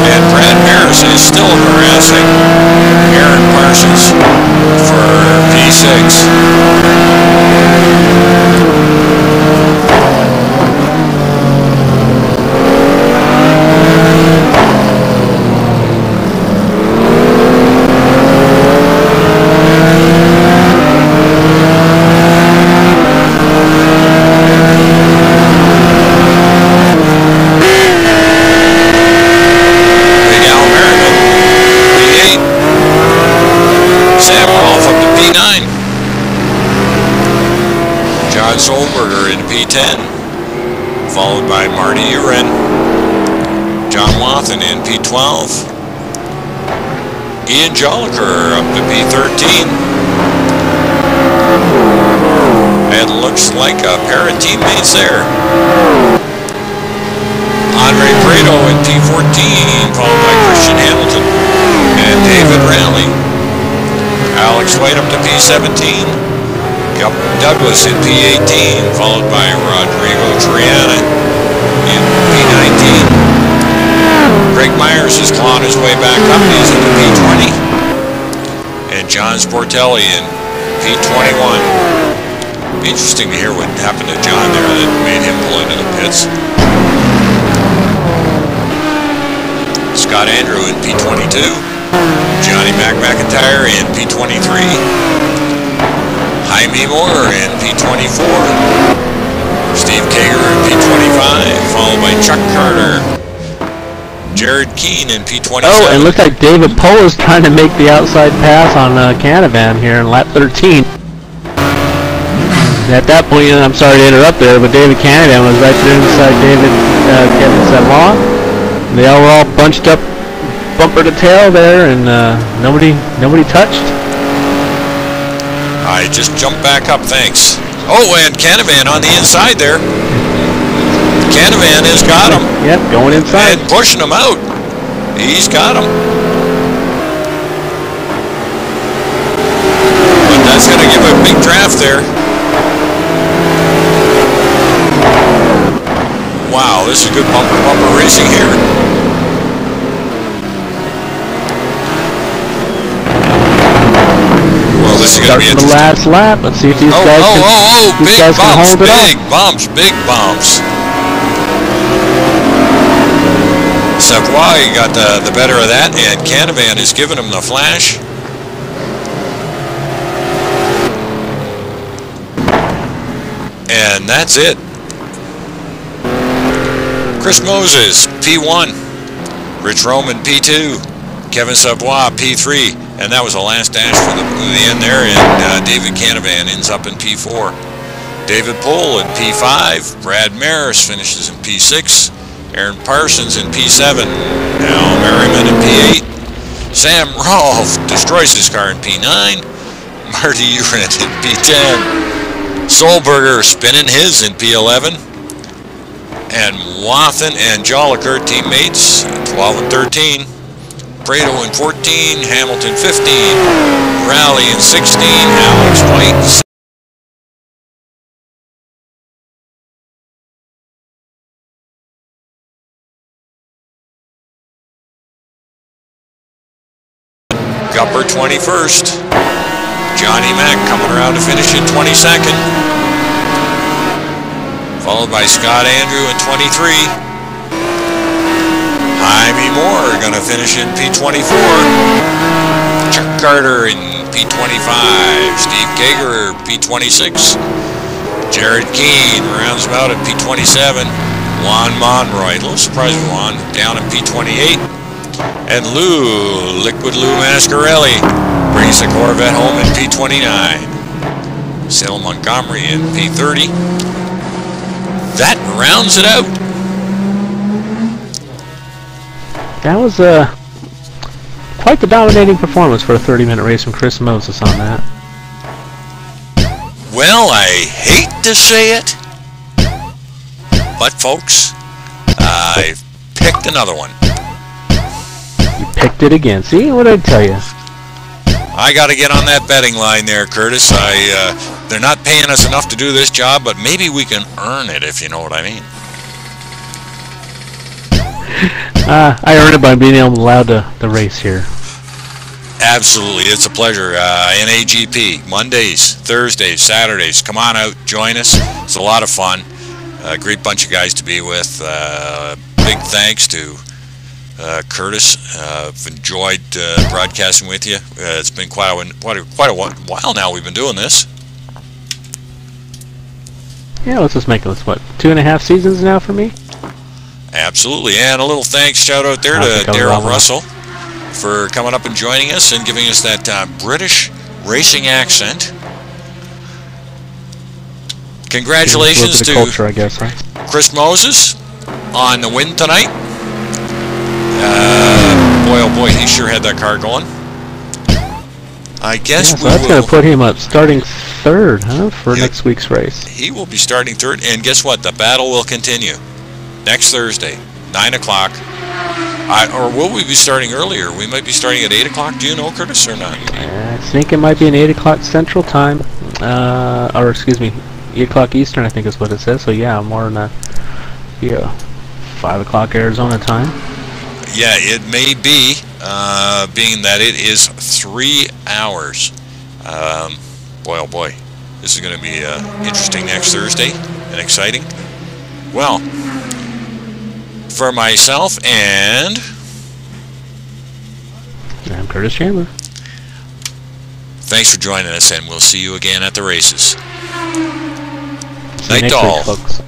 And Brad Maris is still harassing Aaron Parsons for P6. Solberger in P10, followed by Marty Uren, John Wathen in P12, Ian Jolliker up to P13, and looks like a pair of teammates there. Andre Prado in P14, followed by Christian Hamilton and David Rowley. Alex White up to P17. Douglas in P18, followed by Rodrigo Triana in P19. Greg Myers is clawing his way back up. He's in the P20. And John Sportelli in P21. Interesting to hear what happened to John there that made him pull into the pits. Scott Andrew in P22. Johnny McIntyre in P23. Jaime Moore in P24. Steve Kager in P25, followed by Chuck Carter. Jared Keane in P27. Oh, and it looks like David Pohl is trying to make the outside pass on Canavan here in lap 13. At that point, I'm sorry to interrupt there, but David Canavan was right there inside Kevin Savoie. They all were all bunched up, bumper to tail there, and nobody touched. I just jumped back up, thanks. Oh, and Canavan on the inside there. Canavan has got him. Yep, going inside. And pushing him out. He's got him. But that's going to give a big draft there. Wow, this is good bumper racing here. Well, this is going to be interesting. The last lap. Let's see if these guys can hold it up. Big bumps. Savoie got the better of that, and Canavan is giving him the flash. And that's it. Chris Moses, P1. Rich Roman, P2. Kevin Savoie, P3. And that was the last dash for the end there, and David Canavan ends up in P4. David Pohl in P5. Brad Maris finishes in P6. Aaron Parsons in P7. Al Merriman in P8. Sam Rolfe destroys his car in P9. Marty Urant in P10. Solberger spinning his in P11. And Wathen and Jolicoeur teammates 12 and 13. Prado in 14. Hamilton 15. Rowley in 16. Alex White. Gupper 21st. Johnny Mack coming around to finish in 22nd. Followed by Scott Andrew in 23. Jaime Moore going to finish in P24. Chuck Carter in P25. Steve Kager P26. Jared Keane rounds him out at P27. Juan Monroy, a little surprised with Juan, down in P28. And Liquid Lou Mascarelli brings the Corvette home in P29. Sil Montgomery in P30. That rounds it out. That was quite the dominating performance for a 30-minute race from Chris Moses on that. Well, I hate to say it, but folks, I've picked another one. You picked it again. See what I tell you? I got to get on that betting line there, Curtis. They're not paying us enough to do this job, but maybe we can earn it, if you know what I mean. I earned it by being allowed to race here. Absolutely, it's a pleasure. NAGP, Mondays, Thursdays, Saturdays. Come on out, join us. It's a lot of fun. A great bunch of guys to be with. Big thanks to Curtis. I've enjoyed broadcasting with you. It's been quite a while now we've been doing this. Yeah, let's just make it, what, 2.5 seasons now for me? Absolutely, and a little thanks, shout out there to Daryl Russell for coming up and joining us and giving us that British racing accent. Congratulations to culture, I guess, right? Chris Moses on the win tonight. Boy, oh boy, he sure had that car going. I guess so that's going to put him up starting third, huh, for next week's race. He will be starting third, and guess what? The battle will continue next Thursday, 9 o'clock. Or will we be starting earlier? We might be starting at 8 o'clock. Do you know, Curtis, or not? I think it might be an 8 o'clock Central Time. or excuse me, 8 o'clock Eastern, I think is what it says. So yeah, more than 5 o'clock Arizona time. Yeah, it may be, being that it is 3 hours. Boy, oh boy, this is going to be interesting next Thursday and exciting. Well, for myself and I'm Curtis Chandler. Thanks for joining us, and we'll see you again at the races. See you Night next week, all. folks.